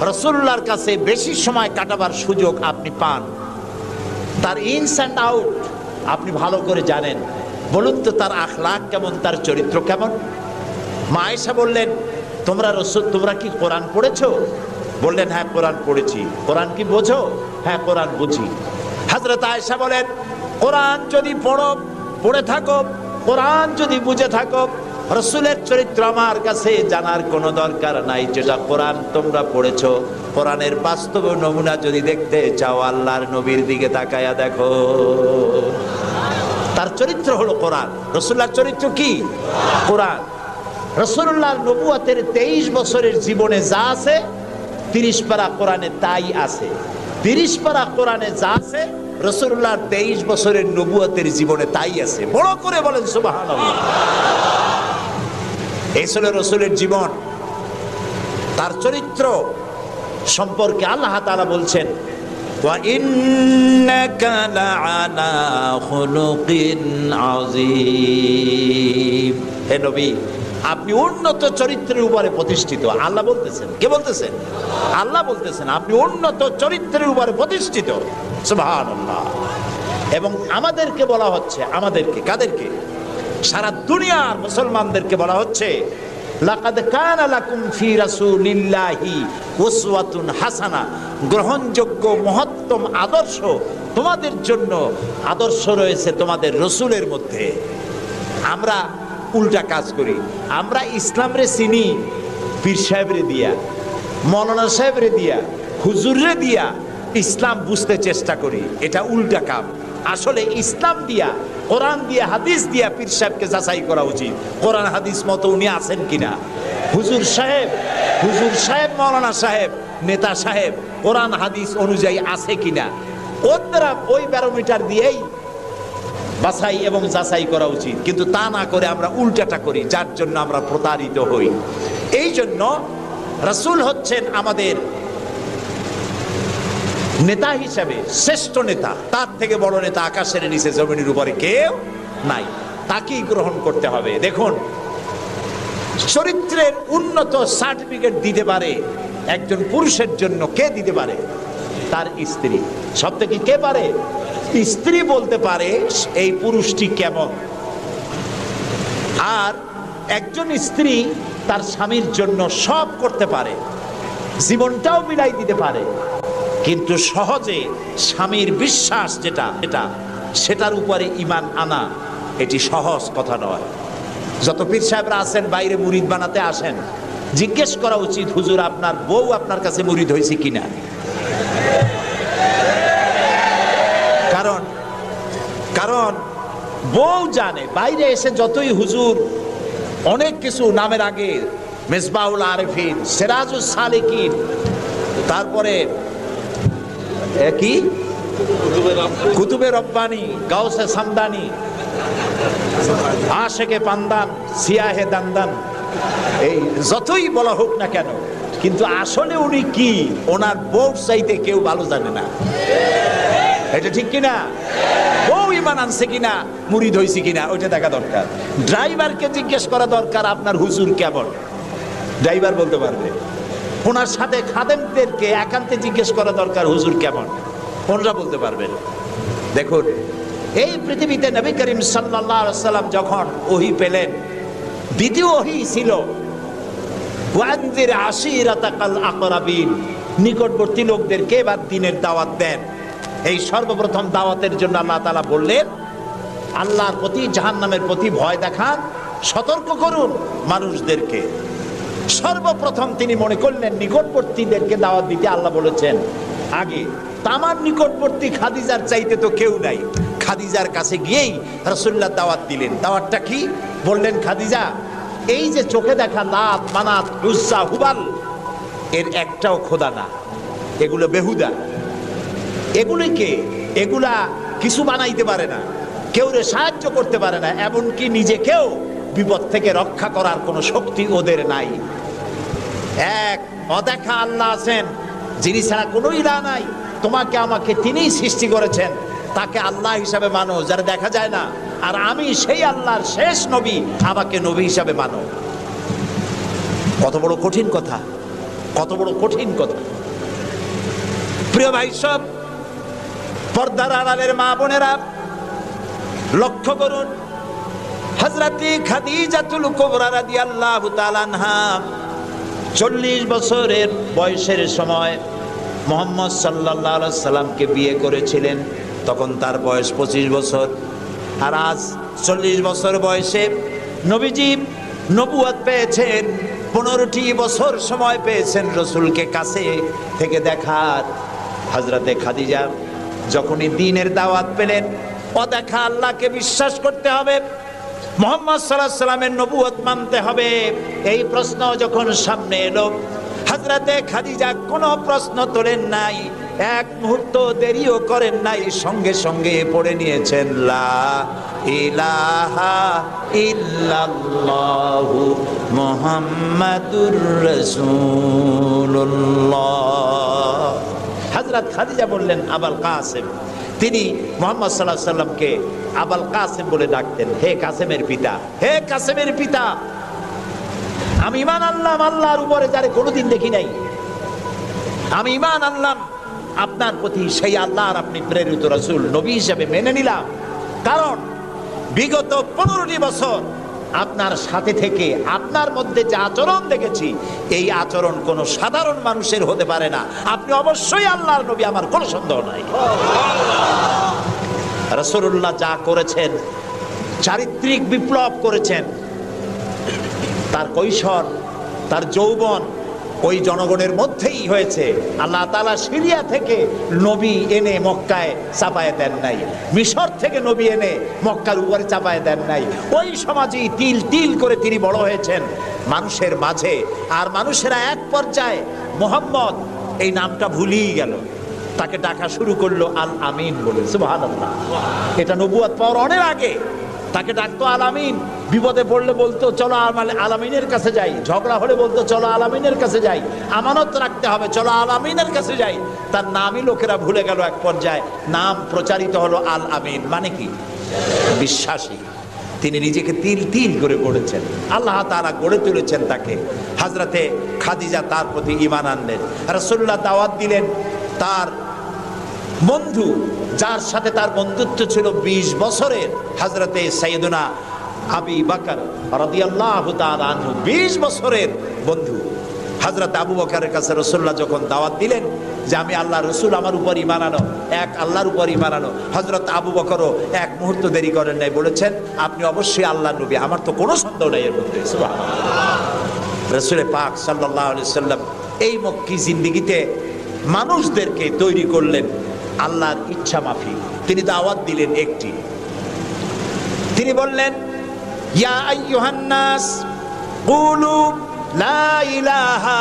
রাসূলুল্লাহর কাছে বেশি সময় কাটাবার সুযোগ আপনি পান, তার ইনস অ্যান্ড আউট আপনি ভালো করে জানেন, বলুন তো তার আখলাক কেমন, তার চরিত্র কেমন? মা আয়েশা বললেন, তোমরা কি কোরআন পড়েছো? বললেন, হ্যাঁ কোরআন পড়েছি। কোরআন কি বোঝো? হ্যাঁ কোরআন বুঝি। হযরত আয়েশা বলেন, কোরআন যদি পড়ে থাকো, কোরআন যদি বুঝে থাকো, রাসূলের চরিত্র আমার কাছে জানার কোনো দরকার নাই। যেটা কোরআন তোমরা পড়েছো, কোরআনের বাস্তব নমুনা যদি দেখতে চাও, আল্লাহর নবীর দিকে তাকায়া দেখো। তার চরিত্র হলো কোরআন। রাসূলুল্লাহর চরিত্র কি? কোরআন। রাসূলুল্লাহর নবুয়তের 23 বছরের জীবনে যা আছে 30 পারা কোরআনে তাই আছে। 30 পারা কোরআনে যা আছে রাসূলুল্লাহর 23 বছরের নবুয়তের জীবনে তাই আছে। বড় করে বলেন সুবহানাল্লাহ। এই ছিল রাসূলের জীবন। তার চরিত্র সম্পর্কে আল্লাহ তাআলা বলছেন, ওয়া ইন্নাকা লাআলা খুলুকিন আযীম। হে নবী, আপনি উন্নত চরিত্রের উপরে প্রতিষ্ঠিত। আল্লাহ বলতেছেন। কে বলতেছেন? আল্লাহ বলতেছেন আপনি উন্নত চরিত্রের উপরে প্রতিষ্ঠিত। সুবহানাল্লাহ। এবং আমাদেরকে বলা হচ্ছে, আমাদেরকে, কাদেরকে? সারা দুনিয়ার মুসলমানদেরকে বলা হচ্ছে, লাকাদ কানা লাকুম ফি রাসূলিল্লাহি উসওয়াতুন হাসানা। গ্রহণযোগ্য মহত্তম আদর্শ তোমাদের জন্য আদর্শ রয়েছে তোমাদের রাসূলের মধ্যে। আমরা উল্টা কাজ করি। আমরা ইসলামরে চিনি পীর সাহেবরে দিয়া, মৌলানা সাহেবরে দিয়া, হুজুররে দিয়া ইসলাম বুঝতে চেষ্টা করি। এটা উল্টা কাম। আসলে ইসলাম দিয়া, কোরআন দিয়া, হাদিস দিয়া পীর সাহেবকে যাচাই করা উচিত, কোরআন হাদিস মতো উনি আছেন কিনা। হুজুর সাহেব, মৌলানা সাহেব, নেতা সাহেব কোরআন হাদিস অনুযায়ী আছে কিনা, ওই ব্যারোমিটার দিয়েই বাছাই এবং যাচাই করা উচিত। কিন্তু তা না করে আমরা উল্টাটা করি, যার জন্য আমরা প্রতারিত হই। এই জন্য রাসূল হচ্ছেন আমাদের নেতা হিসাবে শ্রেষ্ঠ নেতা। তার থেকে বড় নেতা আকাশের নিচে জমিনের উপরে কেউ নাই। তাকেই গ্রহণ করতে হবে। দেখুন, চরিত্রের উন্নত সার্টিফিকেট দিতে পারে একজন পুরুষের জন্য কে দিতে পারে? তার স্ত্রী। সব থেকে কে পারে? স্ত্রী বলতে পারে এই পুরুষটি কেমন। আর একজন স্ত্রী তার স্বামীর জন্য সব করতে পারে, জীবনটাও বিলাই দিতে পারে, কিন্তু সহজে স্বামীর বিশ্বাস যেটা সেটার উপরে ঈমান আনা এটি সহজ কথা নয়। যত পীর সাহেবরা আছেন বাইরে মুরিদ বানাতে আসেন, জিজ্ঞেস করা উচিত, হুজুর আপনার বউ আপনার কাছে মুরিদ হয়েছে কিনা। কারণ কারণ বউ জানে, বাইরে এসে যতই হুজুর অনেক কিছু নামের আগে মিসবাহুল আরিফিন, সিরাজুস সালিকিন, তারপরে কি কুতুবে রব্বানি, গাউসে সামদানি, আশেকে পান্দান, সিয়াহে দান্দান, এই যতই বলা হোক না কেন, কিন্তু আসলে উনি কি ওনার বউ চাইতে কেউ ভালো জানে না। এটা ঠিক কিনা? বউ ঈমান আনছে কিনা, মুরিদ হইছে কিনা, ওইটা দেখা দরকার। ড্রাইভারকে জিজ্ঞেস করা দরকার আপনার হুজুর কেমন, ড্রাইভার বলতে পারবে। ওনার সাথে খাদেমদেরকে একান্তে জিজ্ঞেস করা দরকার হুজুর কেমন, ওনারা বলতে পারবেন। দেখুন, এই পৃথিবীতে নবী করিম সাল্লাল্লাহু আলাইহি ওয়াসাল্লাম যখন ওহী পেলেন, দ্বিতীয় ওহী ছিল ওয়ানজির আশিরাতাকাল আকরাবিন, নিকটবর্তী লোকদেরকে এবার দ্বীনের দাওয়াত দেন। এই সর্বপ্রথম দাওয়াতের জন্য আল্লাহ তাআলা বললেন, আল্লাহর প্রতি, জাহান্নামের প্রতি ভয় দেখান, সতর্ক করুন মানুষদেরকে। সর্বপ্রথম তিনি মনে করলেন নিকটবর্তীদেরকে দাওয়াত দিতে আল্লাহ বলেছেন আগে। তামার নিকটবর্তী খাদিজার চাইতে তো কেউ নাই। খাদিজার কাছে গিয়েই রাসূলুল্লাহ দাওয়াত দিলেন। দাওয়াতটা কি? বললেন, খাদিজা, এই যে চোখে দেখা লাত, মানাত, উজ্জা, হুবাল, এর একটাও খোদা না, এগুলো বেহুদা। এগুলা কিছু বানাইতে পারে না, কেউরে সাহায্য করতে পারে না, এমনকি নিজেকেও বিপদ থেকে রক্ষা করার কোনো শক্তি ওদের নাই। এক অদেখা আল্লাহ আছেন, যিনি ছাড়া কোনো ইলাহ নাই। তোমাকে আমাকে তিনিই সৃষ্টি করেছেন, তাকে আল্লাহ হিসাবে মানো, যারা দেখা যায় না। আর আমি সেই আল্লাহর শেষ নবী, আমাকে নবী হিসাবে মানো। কত বড় কঠিন কথা, কত বড় কঠিন কথা। প্রিয় ভাই সব, পর্দার আড়ালের মা বোনেরা লক্ষ্য করুন, হযরতে খাদিজাতুল কুবরা রাদিয়াল্লাহু তাআলা আনহা 40 বছরের বয়সের সময় মুহাম্মদ সাল্লাল্লাহু আলাইহি সাল্লামকে বিয়ে করেছিলেন। তখন তার বয়স 25 বছর। আর আজ 40 বছর বয়সে নবীজি নবুয়ত পেয়েছেন। 15টি বছর সময় পেয়েছেন রাসূলকে কাছে থেকে দেখার। হযরতে খাদিজা যখনই দ্বীনের দাওয়াত পেলেন, অদেখা আল্লাহকে বিশ্বাস করতে হবে, মুহাম্মদ সাল্লাল্লাহু আলাইহি সাল্লামের নবুয়ত মানতে হবে, এই প্রশ্ন যখন সামনে এলো, হযরতে খাদিজা কোনো প্রশ্ন তোলেন নাই, এক মুহূর্ত দেরিও করেন নাই, সঙ্গে সঙ্গে পড়ে নিয়েছেন লা ইলাহা ইল্লাল্লাহু মুহাম্মাদুর রাসূলুল্লাহ। হযরত খাদিজা বললেন আবুল কাসেম। তিনি মুহাম্মদ সাল্লাল্লাহু আলাইহি সাল্লামকে আবুল কাসেম বলে ডাকতেন, হে কাসেমের পিতা, হে কাসেমের পিতা। আমি ঈমান আনলাম আল্লাহর উপরে, যারে কোনোদিন দেখি নাই। আমি ঈমান আনলাম আপনার প্রতি, সেই আল্লাহর আপনি প্রেরিত রাসূল, নবী হিসেবে মেনে নিলাম। কারণ বিগত 15টি বছর আপনার সাথে থেকে আপনার মধ্যে যে আচরণ দেখেছি, এই আচরণ কোনো সাধারণ মানুষের হতে পারে না। আপনি অবশ্যই আল্লাহর নবী, আমার কোনো সন্দেহ নাই। রাসূলুল্লাহ যা করেছেন, চারিত্রিক বিপ্লব করেছেন। তার কৈশোর, তার যৌবন ওই জনগণের মধ্যেই হয়েছে। আল্লাহ তাআলা সিরিয়া থেকে নবী এনে মক্কায় চাপায় দেন নাই, মিশর থেকে নবী এনে মক্কার উপরে চাপায় দেন নাই। ওই সমাজেই তিল তিল করে তিনি বড় হয়েছেন মানুষের মাঝে। আর মানুষেরা এক পর্যায়ে মুহাম্মদ এই নামটা ভুলিয়ে গেল, তাকে ডাকা শুরু করলো আল আমিন বলে। সুবহানাল্লাহ, এটা নবুয়ত পাওয়ার অনেক আগে। তাকে ডাকতো আল আমিন। বিপদে পড়লে বলতো চলো আল আমিনের কাছে যাই, ঝগড়া হলে বলতো চলো আল আমিনের কাছে যাই, আমানত রাখতে হবে চলো আল আমিনের কাছে যাই। তার নামই লোকেরা ভুলে গেল। এক পর্যায়ে নাম প্রচারিত হলো আল আমিন, মানে কি? বিশ্বাসী। তিনি নিজেকে তিল তিল করে গড়েছেন, আল্লাহ তাআলা গড়ে তুলেছেন তাকে। হযরতে খাদিজা তার প্রতি ঈমান আনলেন। রাসূলুল্লাহ দাওয়াত দিলেন তার বন্ধু, যার সাথে তার বন্ধুত্ব ছিল 20 বছরের, হযরতে সাইয়েদুনা আবু বকর রাদিয়াল্লাহু তাআলা আনহু, 20 বছরের বন্ধু। হযরত আবু বকরের কাছে রাসূলুল্লাহ যখন দাওয়াত দিলেন যে আমি আল্লাহর রাসূল, আমার উপর ঈমান আনো, এক আল্লাহর উপর ঈমান আনো, হযরত আবু বকরও এক মুহূর্ত দেরি করেন নাই, বলেছেন আপনি অবশ্যই আল্লাহর নবী, আমার তো কোনো সন্দেহ নাই এর মধ্যে। সুবহানাল্লাহ। রাসূল পাক সাল্লাল্লাহু আলাইহি সাল্লাম এই মক্কি জিন্দেগিতে মানুষদেরকে তৈরি করলেন আল্লাহর ইচ্ছা মাফিক। তিনি দাওয়াত দিলেন একটি, তিনি বললেন ইয়া আইয়ুহান নাস কুলু লা ইলাহা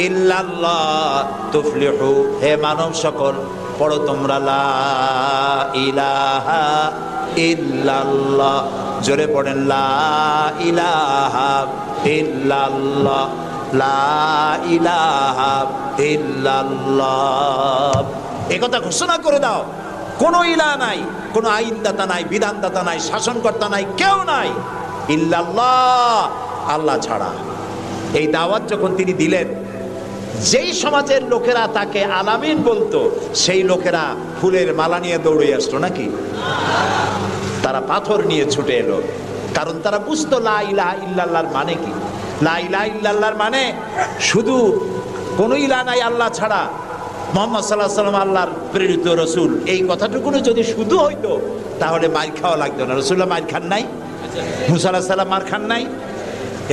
ইল্লাল্লাহ তুফলিহু, হে মানব সকল পড়ো তোমরা লা ইলাহা ইল্লাল্লাহ, জোরে পড়েন লা ইলাহা ইল্লাল্লাহ, লা ইলাহা ইল্লাল্লাহ। এই কথা ঘোষণা করে দাও, কোনো ইলাহ নাই, কোনো আইনদাতা নাই, বিধানদাতা নাই, শাসনকর্তা নাই, কেউ নাই ইল্লাল্লাহ, আল্লাহ ছাড়া। এই দাওয়াত যখন তিনি দিলেন, যেই সমাজের লোকেরা তাকে আলামিন বলতো, সেই লোকেরা ফুলের মালা নিয়ে দৌড়ে আসতো নাকি? তারা পাথর নিয়ে ছুটে এলো, কারণ তারা বুঝতো লা ইলাহা ইল্লাল্লাহর মানে কি। লা ইলাহা ইল্লাল্লাহর মানে শুধু কোনো ইলাহ নাই আল্লাহ ছাড়া, মুহাম্মদ সাল্লাল্লাহু আলাইহি ওয়াসাল্লাম আল্লাহর প্রেরিত রাসূল, এই কথাটুকু যদি শুধু হইতো তাহলে মার খাওয়া লাগতো না। রাসূলুল্লাহ মার খান নাই, মুসা আলাইহিস সালাম মার খান নাই,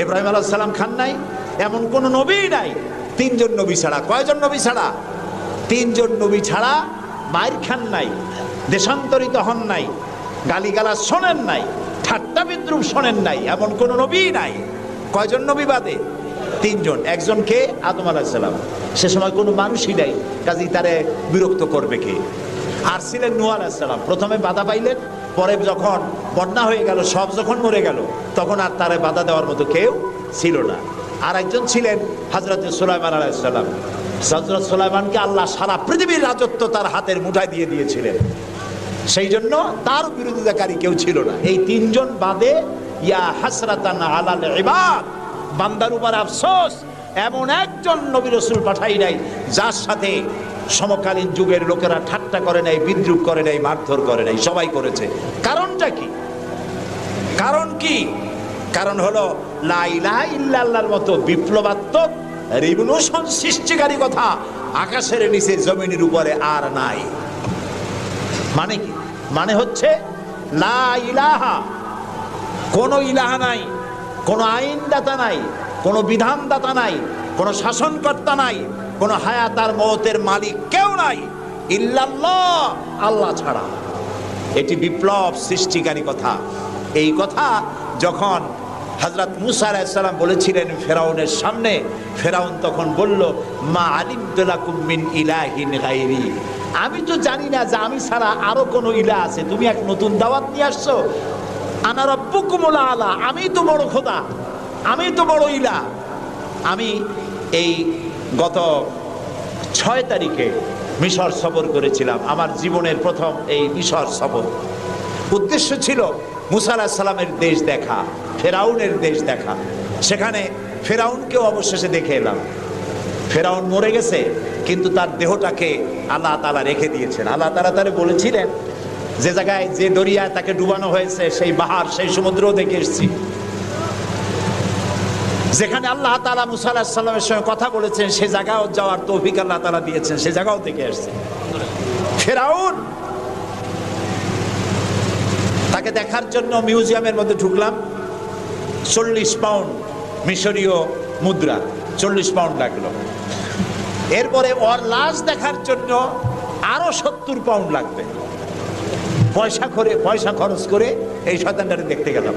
ইব্রাহিম আলাইহিস সালাম খান নাই, এমন কোন নবী নাই। তিনজন নবী ছাড়া, কয়জন নবী ছাড়া? তিনজন নবী ছাড়া মার খান নাই, দেশান্তরিত হন নাই, গালিগালাজ শোনেন নাই, ঠাট্টা বিদ্রুপ শোনেন নাই, এমন কোন নবী নাই। কয়জন নবী বাদে? তিনজন। একজন কে? আদম আলাইহিস সালাম। সে সময় কোনো মানুষই নাই, কাজেই তারে বিরক্ত করবে কে? আর ছিলেন নূহ আলাইহিস সালাম। প্রথমে বাধা পাইলেন, পরে যখন বন্যা হয়ে গেল, সব যখন মরে গেল, তখন আর তারে বাধা দেওয়ার মতো কেউ ছিল না। আর একজন ছিলেন হযরত সুলাইমান আলাইহিস সালাম। হযরত সুলাইমানকে আল্লাহ সারা পৃথিবীর রাজত্ব তার হাতের মুঠায় দিয়ে দিয়েছিলেন, সেই জন্য তার বিরোধিতাকারী কেউ ছিল না। এই তিনজন বাদে ইয়া হাসরাতান আলাল ইবাদ, বান্দার উপর আফসোস, এমন একজন নবী রাসূল পাঠাই নাই যার সাথে সমকালীন যুগের লোকেরা ঠাট্টা করে নাই, বিদ্রুপ করে নাই, মারধর করে নাই। সবাই করেছে। কারণটা কি? কারণ কি? কারণ হলো লা ইলাহা ইল্লাল্লাহর মতো বিপ্লবাত্মক রিভলিউশন সৃষ্টিকারী কথা আকাশের নিচে জমিনের উপরে আর নাই। মানে কি? মানে হচ্ছে লা ইলাহা, কোনো ইলাহা নাই, কোনো আইনদাতা নাই, কোনো বিধানদাতা নাই, কোনো শাসনকর্তা নাই, কোনো হায়াত আর মওতের মালিক কেউ নাই ইল্লাল্লাহ, আল্লাহ ছাড়া। এটি বিপ্লব সৃষ্টিকারী কথা। এই কথা যখন হযরত মুসা আলাইহিস সালাম বলেছিলেন ফেরাউনের সামনে, ফেরাউন তখন বলল মা আলিমতু লাকুম মিন ইলাহিন গায়রি, আমি তো জানি না যে আমি ছাড়া আরো কোনো ইলাহ আছে, তুমি এক নতুন দাওয়াত নিয়ে আসছো। আনা রাব্বুকুমুল আলা, আমি তো বড় খোদা, আমি তো বড় ইলাহ। আমি এই গত 6 তারিখে মিশর সফর করেছিলাম, আমার জীবনের প্রথম এই মিশর সফর। উদ্দেশ্য ছিল মুসা আলাইহিস সালামের দেশ দেখা, ফেরাউনের দেশ দেখা। সেখানে ফেরাউনকেও অবশেষে দেখে এলাম। ফেরাউন মরে গেছে, কিন্তু তার দেহটাকে আল্লাহ তাআলা রেখে দিয়েছেন। আল্লাহ তাআলা তারে বলেছিলেন যে জায়গায়, যে দরিয়ায় তাকে ডুবানো হয়েছে, সেই বাহার, সেই সমুদ্রও দেখে এসেছি। যেখানে আল্লাহ তাআলা মুসা আলাইহিস সালামের সঙ্গে কথা বলেছেন, সে জায়গাও যাওয়ার তৌফিক আল্লাহ তাআলা দিয়েছেন, সে জায়গাও দেখে আসছে। ফেরাউন, তাকে দেখার জন্য মিউজিয়ামের মধ্যে ঢুকলাম। 40 পাউন্ড মিশরীয় মুদ্রা, 40 পাউন্ড লাগলো। এরপরে ওর লাশ দেখার জন্য আরো 70 পাউন্ড লাগবে। পয়সা খরচ করে এই শয়তানটাকে দেখতে গেলাম।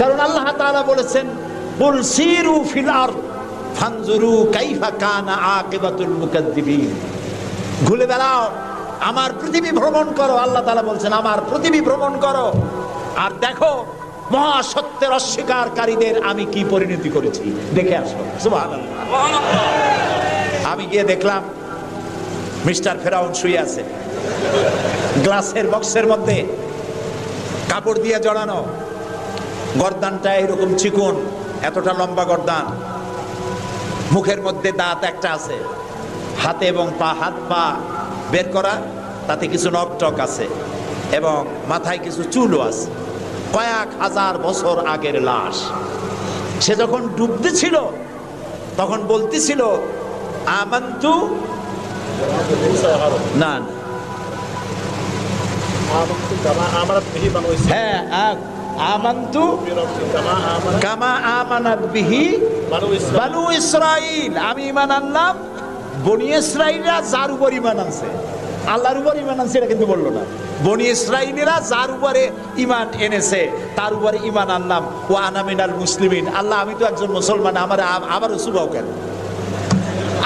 কারণ আল্লাহ তাআলা বলেছেন কুল সিরু ফিল আরদ ফানজুরু কাইফা কানা আকিবাতুল মুকাদ্দিবিন, ঘুরে বেড়াও, আমার পৃথিবী ভ্রমণ করো। আল্লাহ তাআলা বলছেন আমার পৃথিবী ভ্রমণ করো আর দেখো মহাসত্যের অস্বীকারীদের আমি কি পরিণতি করেছি, দেখে আসো। সুবহানাল্লাহ। আমি গিয়ে দেখলাম মিস্টার ফেরাউন শুয়ে আছে, গ্লাসের বক্সের মধ্যে কাপড় দিয়ে জড়ানো, গর্দানটা এরকম চিকন, এতটা লম্বা গর্দান, মুখের মধ্যে দাঁত একটা আছে, হাতে এবং পা, হাত পা বের করা, তাতে কিছু নখ টক আছে এবং মাথায় কিছু চুলও আছে। কয়েক হাজার বছর আগের লাশ। সে যখন ডুবতেছিল তখন বলতেছিল আমান্তু না, হ্যাঁ আমানতু কামা আমানাত বিহি বানু ইসরাইল, আমি ঈমান আনলাম বনি ইসরাইলরা যার উপর ঈমান আনছে, আল্লাহর উপর ঈমান আনছে এটা কিন্তু বললো না, বনি ইসরাইলরা যার উপরে ঈমান এনেছে তার উপরে ঈমান আনলাম। ওয়া আনা মিনাল মুসলিমিন, আল্লাহ আমি তো একজন মুসলমান, আমার আবারও সুবাও কেন?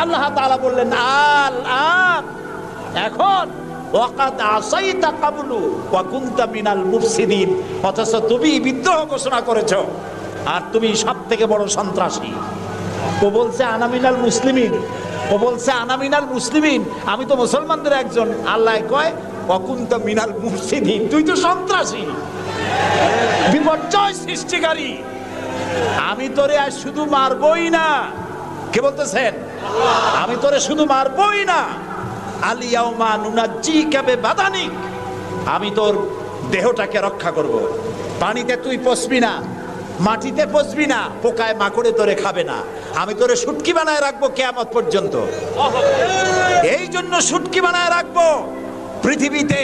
আল্লাহ তাআলা বললেন আল আন, এখন ওয়াকাদ আসাইতা কাবলু ওয়া কুনতা মিনাল মুফসিদিন, অথচ তুমি বিদ্রোহ ঘোষণা করেছো আর তুমি সবথেকে বড় সন্ত্রাসী। ও বলছে আনা মিনাল মুসলিমিন, ও বলছে আনা মিনাল মুসলিমিন, আমি তো মুসলমানদের একজন। আল্লাহ কয় ওয়া কুনতা মিনাল মুফসিদিন, তুই তো সন্ত্রাসী, বিপর্যয় সৃষ্টিকারী। আমি তোরে আর শুধু মারবই না, কে বলতেছেন? আমি তোরে শুধু মারবই না, আলিয়াউমা নুনাজ্জিকা বিবাদানিক, আমি তোর দেহটাকে রক্ষা করব। পানিতে তুই পচবি না, মাটিতে পচবি না, পোকায় মাকড়ে তোরে খাবে না, আমি তোরে শুটকি বানায় রাখবো কিয়ামত পর্যন্ত। এই জন্য শুটকি বানায় রাখবো, পৃথিবীতে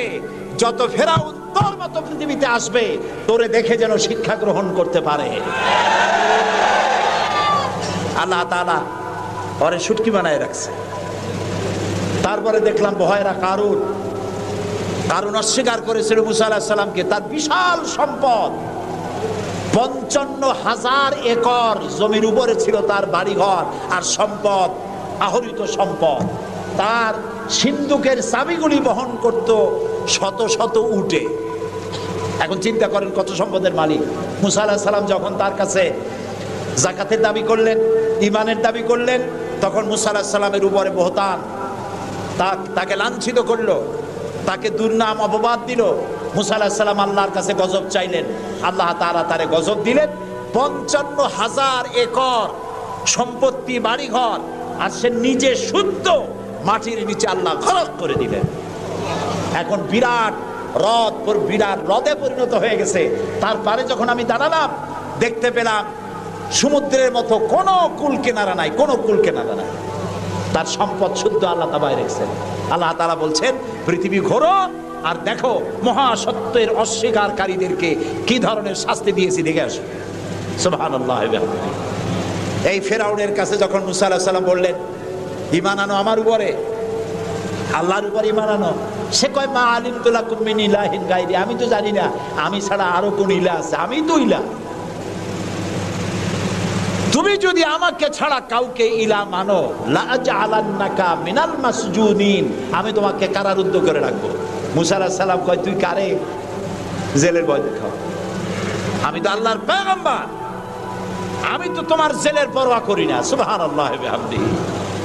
যত ফেরাউন তোর মতো পৃথিবীতে আসবে তোরে দেখে যেন শিক্ষা গ্রহণ করতে পারে। আল্লাহ তাআলা ওরে শুটকি বানায় রাখছে। তারপরে দেখলাম বহায়রা কারুন অস্বীকার করেছিল মুসা আলাইহিস সালামকে, তার বিশাল সম্পদ 55,000 একর জমির উপরে ছিল তার বাড়িঘর আর সম্পদ, আহরিত সম্পদ। তার সিন্ধুকের চাবিগুলি বহন করত শত শত উটে। এখন চিন্তা করেন কত সম্পদের মালিক। মুসা আলাইহিস সালাম যখন তার কাছে যাকাতের দাবি করলেন, ঈমানের দাবি করলেন, তখন মুসা আলাইহিস সালামের উপরে বহতান, তাকে লাঞ্ছিত করলো, তাকে দুর্নাম অপবাদ দিল। মুসা আলাইহিস সালাম আল্লাহর কাছে গজব চাইলেন, আল্লাহ তাআলা তারে গজব দিলেন। 55,000 একর সম্পত্তি, বাড়িঘর, আর সে নিজে শুদ্ধ মাটির নিচে আল্লাহ গরক করে দিলেন। এখন বিরাট হ্রদে পরিণত হয়ে গেছে। তারপরে যখন আমি দাঁড়ালাম দেখতে পেলাম সমুদ্রের মতো কোনো কুল কিনারা নাই, কোনো কুল কিনারা নাই। তার সম্পদ শুদ্ধ আল্লাহ তাআলা রেখেছেন। আল্লাহ তাআলা বলছেন পৃথিবী ঘোরো আর দেখো মহাসত্যের অস্বীকারীদেরকে কি ধরনের শাস্তি দিয়েছি, দেখে আসো। সুবহানাল্লাহ। এই ফেরাউনের কাছে যখন মুসা আলাইহিস সালাম বললেন ঈমান আনো আমার উপরে, আল্লাহর উপর ঈমান আনো, সে কয় মা আলিমতু লাকুম মিন ইলাহিন গায়রি, আমি তো জানি না আমি ছাড়া আরো কোন ইলাহ আছে, আমি তো ইলাহ। তুমি যদি আমাকে ছাড়া কাউকে ইলাহ মানো লাআজআলান্নাকা মিনাল মাসজুনিন, আমি তোমাকে কারারুদ্ধ করে রাখবো। মুসা আলাইহিস সালাম কয় তুই কারে জেলের ভয় দেখাও? আমি তো আল্লাহর পয়গম্বর, আমি তো তোমার জেলের পরোয়া করি না। সুবহানাল্লাহ ওয়া বিহামদিহি।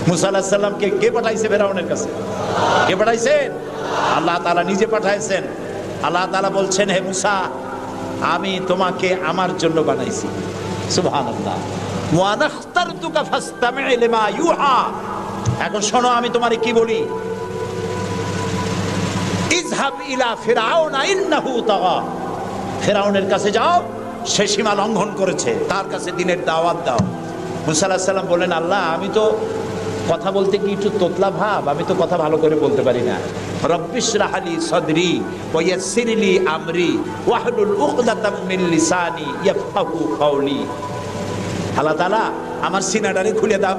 মুসা আলাইহিস সালামকে কে পাঠাইছে ফেরাউনের কাছে? কে পাঠাইছেন? আল্লাহ তাআলা নিজে পাঠাইছেন। আল্লাহ তাআলা বলছেন হে মুসা, আমি তোমাকে আমার জন্য বানাইছি। সুবহানাল্লাহ। ওয়া নাখতারতুকা ফাসতামি' লিমা ইউহা, এখন শোনো আমি তোমারে কি বলি। ইযহাব ইলা ফিরআউনা ইন্নাহু তাগা, ফিরআউনের কাছে যাও, সে সীমা লঙ্ঘন করেছে, তার কাছে দ্বীনের দাওয়াত দাও। মুসা আলাইহিস সালাম বললেন আল্লাহ আমি তো কথা বলতে কি একটু তোতলা ভাব, আমি তো কথা ভালো করে বলতে পারি না। রব্বিশরাহ লি সাদরি ওয়া ইয়াসসির লি আমরি ওয়াহলুল উকদাতাম মিন লিসানি ইয়াফকাহু কাওলি। আল্লাহ তাআলা আমার সিনাটারে খুলে দাও,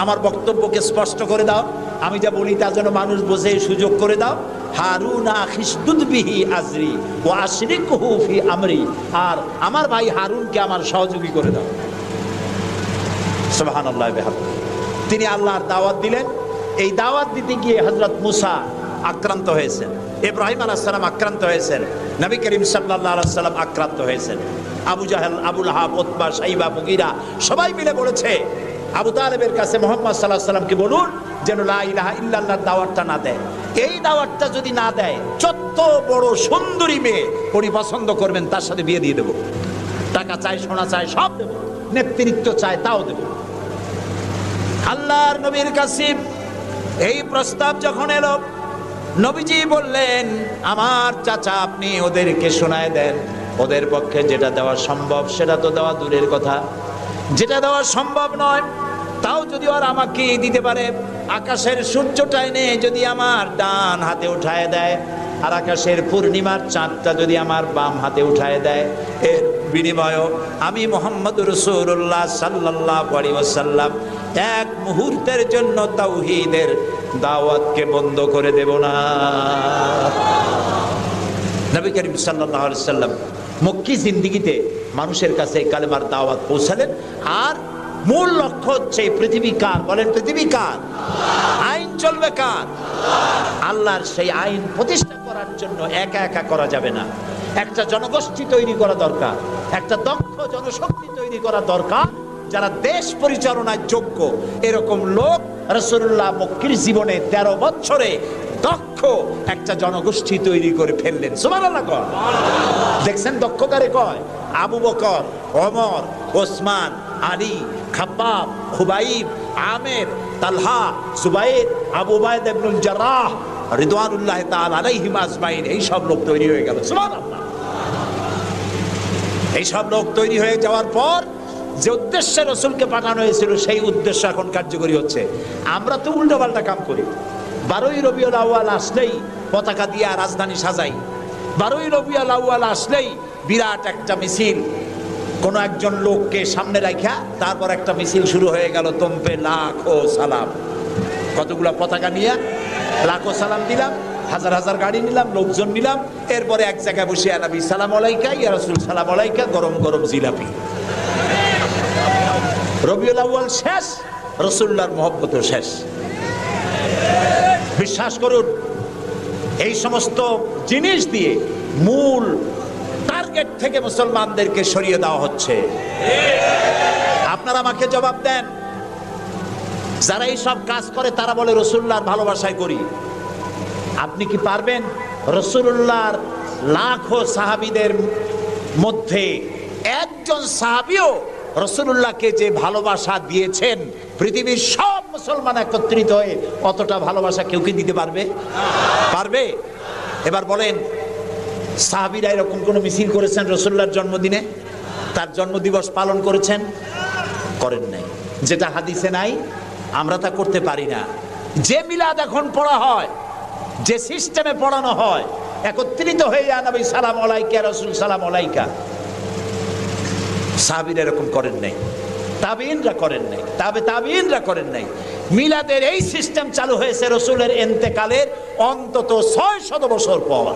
আমার বক্তব্যকে স্পষ্ট করে দাও, আমি যা বলি তা যেন মানুষ বোঝে সুযোগ করে দাও। হারুনা খিসদুদ বিহি আজরি ওয়া আশরিকহু ফি আমরি, আর আমার ভাই হারুনকে আমার সহযোগী করে দাও। সুবহানাল্লাহ ওয়া বিহামদিহি। তিনি আল্লাহর দাওয়াত দিলেন। এই দাওয়াত দিতে গিয়ে হযরত মুসা আক্রান্ত হয়েছেন, ইব্রাহিম আলাইহিস সালাম আক্রান্ত হয়েছেন, নবী করিম সাল্লাল্লাহু আলাইহি ওয়াসাল্লাম আক্রান্ত হয়েছেন। আবু জাহেল, আবু লাহাব, উতবা, শাইবা, মুগীরা সবাই মিলে বলেছে আবু তালেবের কাছে মুহাম্মদ সাল্লাল্লাহু আলাইহি ওয়াসাল্লামকে বলুন যেন লা ইলাহা ইল্লাল্লাহর দাওয়াতটা না দেয়। এই দাওয়াতটা যদি না দেয়, যত বড় সুন্দরী মেয়ে উনি পছন্দ করবেন তার সাথে বিয়ে দিয়ে দেব, টাকা চাই, সোনা চাই, সব দেব, নেতৃত্ব চাই তাও দেব। আল্লাহর নবীর কাছে এই প্রস্তাব যখন এলো, নবীজি বললেন আমার চাচা আপনি ওদেরকে শোনায় দেন, ওদের পক্ষে যেটা দেওয়া সম্ভব সেটা তো দেওয়া দূরের কথা, যেটা দেওয়া সম্ভব নয় তাও যদি ওরা আমাকে দিতে পারে, আকাশের সূর্যটা এনে যদি আমার ডান হাতে উঠায় দেয়, আর আকাশের পূর্ণিমার চাঁদটা যদি আমার বাম হাতে উঠায় দেয়, এর বিনিময়ে আমি মুহাম্মদ রাসূলুল্লাহ সাল্লাল্লাহু আলাইহি ওয়াসাল্লাম এক মুহূর্তের জন্য তাওহীদের দাওয়াতকে বন্ধ করে দেব না। নবী করিম সাল্লাল্লাহু আলাইহি ওয়াসাল্লাম মক্কি জিন্দেগিতে মানুষের কাছে কালেমার দাওয়াত পৌঁছালেন। আর মূল লক্ষ্য হচ্ছে পৃথিবী কার? বলেন, পৃথিবী কার? আইন চলবে কার? আল্লাহর। সেই আইন প্রতিষ্ঠা করার জন্য একা একা করা যাবে না, একটা জনগোষ্ঠী তৈরি করা দরকার, একটা দক্ষ জনশক্তি তৈরি করা দরকার, যারা দেশ পরিচালনার যোগ্য। এরকম লোক রাসূলুল্লাহ মক্কির জীবনে 13 বছরে দক্ষ একটা জনগোষ্ঠী তৈরি করে ফেললেন। সুবহানাল্লাহ। দেখছেন দক্ষ কারে কয়? আবু বকর, ওমর, ওসমান, আলী, খাব্বাব, খুবাইব, আমের, তালহা, জুবাইর, আবু উবাইদা ইবনুল জাররাহ রিদওয়ানুল্লাহি তাআলা আলাইহিম আজমাইন। এই সব লোক তৈরি হয়ে গেল। সুবহানাল্লাহ। এই সব লোক তৈরি হয়ে যাওয়ার পর যে উদ্দেশ্যে রাসূলকে পাঠানো হয়েছিল সেই উদ্দেশ্য এখন কার্যকরী হচ্ছে। আমরা তো উল্টোপাল্টা কাম করি। 12ই রবিউল আউয়াল আসলেই পতাকা দিয়ে রাজধানী সাজাই। 12ই রবিউল আউয়াল আসলেই বিরাট একটা মিছিল, কোন একজন লোককে সামনে রাখা, তারপর একটা মিছিল শুরু হয়ে গেল। তোমপে লাখো সালাম। কতগুলা পতাকা নিয়ে লাখো সালাম দিলাম, হাজার হাজার গাড়ি নিলাম, লোকজন নিলাম। এরপরে এক জায়গায় বসে নবী সালাম আলাইকা, ইয়া রাসূল সালাম আলাইকা, গরম গরম জিলাপি। রবিউল আউয়াল শেষ, রাসূলুল্লাহর মহব্বতও শেষ। বিশ্বাস করুন, এই সমস্ত জিনিস দিয়ে মূল টার্গেট থেকে মুসলমানদেরকে সরিয়ে দেওয়া হচ্ছে। আপনারা আমাকে জবাব দেন, যারা এই সব কাজ করে তারা বলে রাসূলুল্লাহর ভালোবাসায় করি। আপনি কি পারবেন রাসূলুল্লাহর লাখো সাহাবীদের মধ্যে একজন সাহাবীও রাসূলুল্লাহকে যে ভালোবাসা দিয়েছেন, পৃথিবীর সব মুসলমান একত্রিত হয়ে অতটা ভালোবাসা কেউ কি দিতে পারবে? পারবে? এবার বলেন, সাহাবীরা এরকম কোন মিছিল করেছেন রাসূলুল্লাহর জন্মদিনে? তার জন্মদিবস পালন করেছেন? করেন নাই। যেটা হাদিসে নাই আমরা তা করতে পারি না। যে মিলাদ এখন পড়া হয়, যে সিস্টেমে পড়ানো হয়, একত্রিত হয়ে যায় নবী সালাম আলাইকা, রাসূল সালাম আলাইকা, সাহাবীরা এরকম করেন নাই, তাবিঈনরা করেন নাই, তাবিঈনরা করেন নাই। মিলাদের এই সিস্টেম চালু হয়েছে রাসূলের ইন্তেকালের অন্তত 600 বছর পর।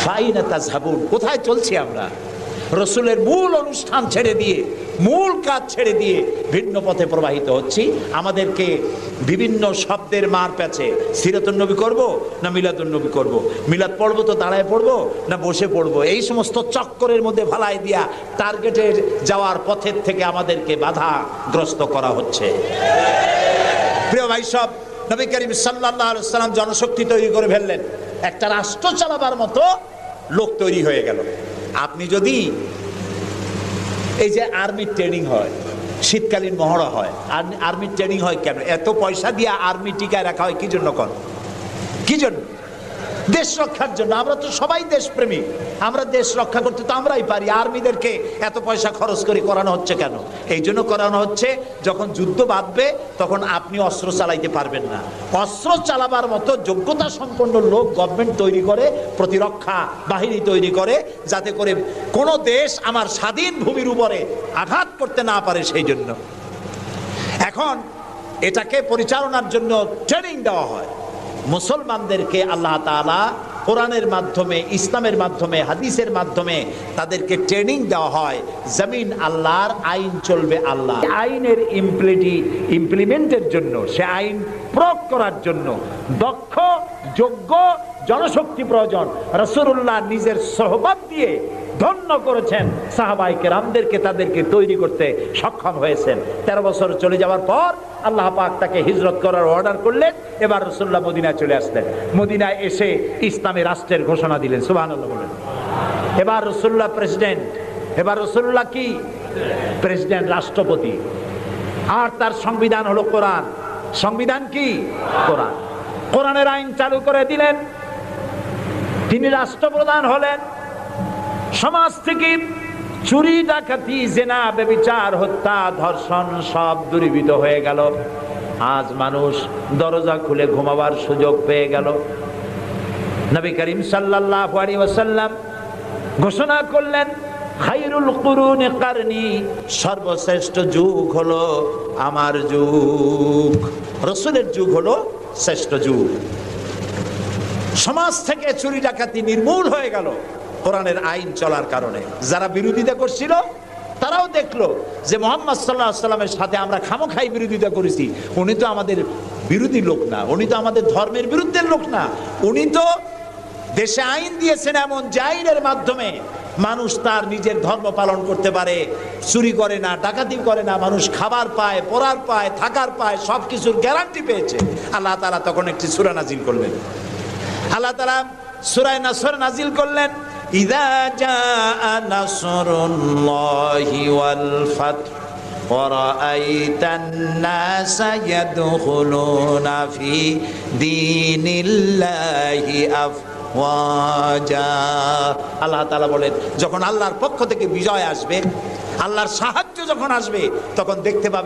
ফাইনা তাযহাবুন, কোথায় চলছি আমরা? রাসূলের মূল অনুষ্ঠান ছেড়ে দিয়ে, মূল কাজ ছেড়ে দিয়ে ভিন্ন পথে প্রবাহিত হচ্ছি। আমাদেরকে বিভিন্ন শব্দের মার প্যাচে সিরাতুন নবী করব না মিলাদুন নবী করব, মিলাদ পড়বো তো দাঁড়ায় পড়বো না বসে পড়বো, এই সমস্ত চক্করের মধ্যে ভালাই দিয়া টার্গেটে যাওয়ার পথের থেকে আমাদেরকে বাধাগ্রস্ত করা হচ্ছে। প্রিয় ভাই সব, নবী করিম সাল্লাল্লাহু আলাইহি ওয়াসাল্লাম জনশক্তি তৈরি করে ফেললেন, একটা রাষ্ট্র চালাবার মতো লোক তৈরি হয়ে গেল। আপনি যদি এই যে আর্মির ট্রেনিং হয়, শীতকালীন মহড়া হয়, আর্মির ট্রেনিং হয় কেন? এত পয়সা দিয়ে আর্মি টিকায় রাখা হয় কি জন্য? কি জন্য? দেশ রক্ষার জন্য। আমরা তো সবাই দেশপ্রেমী, আমরা দেশ রক্ষা করতে তো আমরাই পারি। আর্মিদেরকে এত পয়সা খরচ করে করানো হচ্ছে কেন? এই জন্য করানো হচ্ছে, যখন যুদ্ধ বাঁধবে তখন আপনি অস্ত্র চালাইতে পারবেন না, অস্ত্র চালাবার মতো যোগ্যতা সম্পন্ন লোক গভর্নমেন্ট তৈরি করে, প্রতিরক্ষা বাহিনী তৈরি করে, যাতে করে কোনো দেশ আমার স্বাধীন ভূমির উপরে আঘাত করতে না পারে। সেই জন্য এখন এটাকে পরিচালনার জন্য ট্রেনিং দেওয়া হয়। মুসলমানদেরকে আল্লাহ তাআলা কোরআনের মাধ্যমে, ইসলামের মাধ্যমে, হাদিসের মাধ্যমে তাদেরকে ট্রেনিং দেওয়া হয়। জমিন আল্লাহর, আইন চলবে আল্লাহ। আইনের ইমপ্লিমেন্টের জন্য, সে আইন প্রয়োগ করার জন্য দক্ষ যোগ্য জনশক্তি প্রয়োজন। রাসূলুল্লাহ নিজের সোহবত দিয়ে ধন্য করেছেন সাহাবায়ে কেরামদেরকে, তাদেরকে তৈরি করতে সক্ষম হয়েছেন। 13 বছর চলে যাওয়ার পর আল্লাহ পাক তাকে হিজরত করার অর্ডার করলেন। এবার রাসূলুল্লাহ মদিনায় চলে আসলেন। মদিনায় এসে ইসলামী রাষ্ট্রের ঘোষণা দিলেন। সুবহানাল্লাহ বলেন। এবার রাসূলুল্লাহ প্রেসিডেন্ট, এবার রাসূলুল্লাহ কি? প্রেসিডেন্ট, রাষ্ট্রপতি। আর তার সংবিধান হলো কোরআন। সংবিধান কি? কোরআন। কোরআনের আইন চালু করে দিলেন। তিনি রাষ্ট্রপ্রধান হলেন। সমাজ থেকে চুরি, ডাকাতি, জিনা, ব্যভিচার, হত্যা, ধর্ষণ সব দূরীভূত হয়ে গেল। আজ মানুষ দরজা খুলে ঘুমাবার সুযোগ পেয়ে গেল। নবী করিম সাল্লাল্লাহু আলাইহি ওয়াসাল্লাম ঘোষণা করলেন, খায়রুল কুরুনি কারনি, সর্বশ্রেষ্ঠ যুগ হলো আমার যুগ। রাসূলের যুগ হলো শ্রেষ্ঠ যুগ। সমাজ থেকে চুরি ডাকাতি নির্মূল হয়ে গেল কোরআনের আইন চলার কারণে। যারা বিরোধিতা করছিল তারাও দেখলো যে মুহাম্মদ সাল্লাল্লাহু আলাইহি ওয়াসাল্লামের সাথে আমরা খামোখাই বিরোধিতা করেছি, উনি তো আমাদের বিরোধী লোক না, উনি তো আমাদের ধর্মের বিরুদ্ধের লোক না, উনি তো দেশে আইন দিয়েছেন এমন যে আইনের মাধ্যমে মানুষ তার নিজের ধর্ম পালন করতে পারে, চুরি করে না, ডাকাতি করে না, মানুষ খাবার পায়, পরার পায়, থাকার পায়, সবকিছুর গ্যারান্টি পেয়েছে। আল্লাহ তাআলা তখন একটি সূরা নাজিল করলেন। আল্লাহ তাআলা সূরা নাসর নাজিল করলেন, ইযা জাআ নাসরুল্লাহি ওয়াল ফাতহ ওয়া রাআইতান নাসা ইয়াদখুলুনা ফি দীনিল্লাহি আফওয়াজা। আল্লাহ তাআলা বলেন, যখন আল্লাহর পক্ষ থেকে বিজয় আসবে, আল্লাহর সাহায্য যখন আসবে, তখন দেখতে পাবে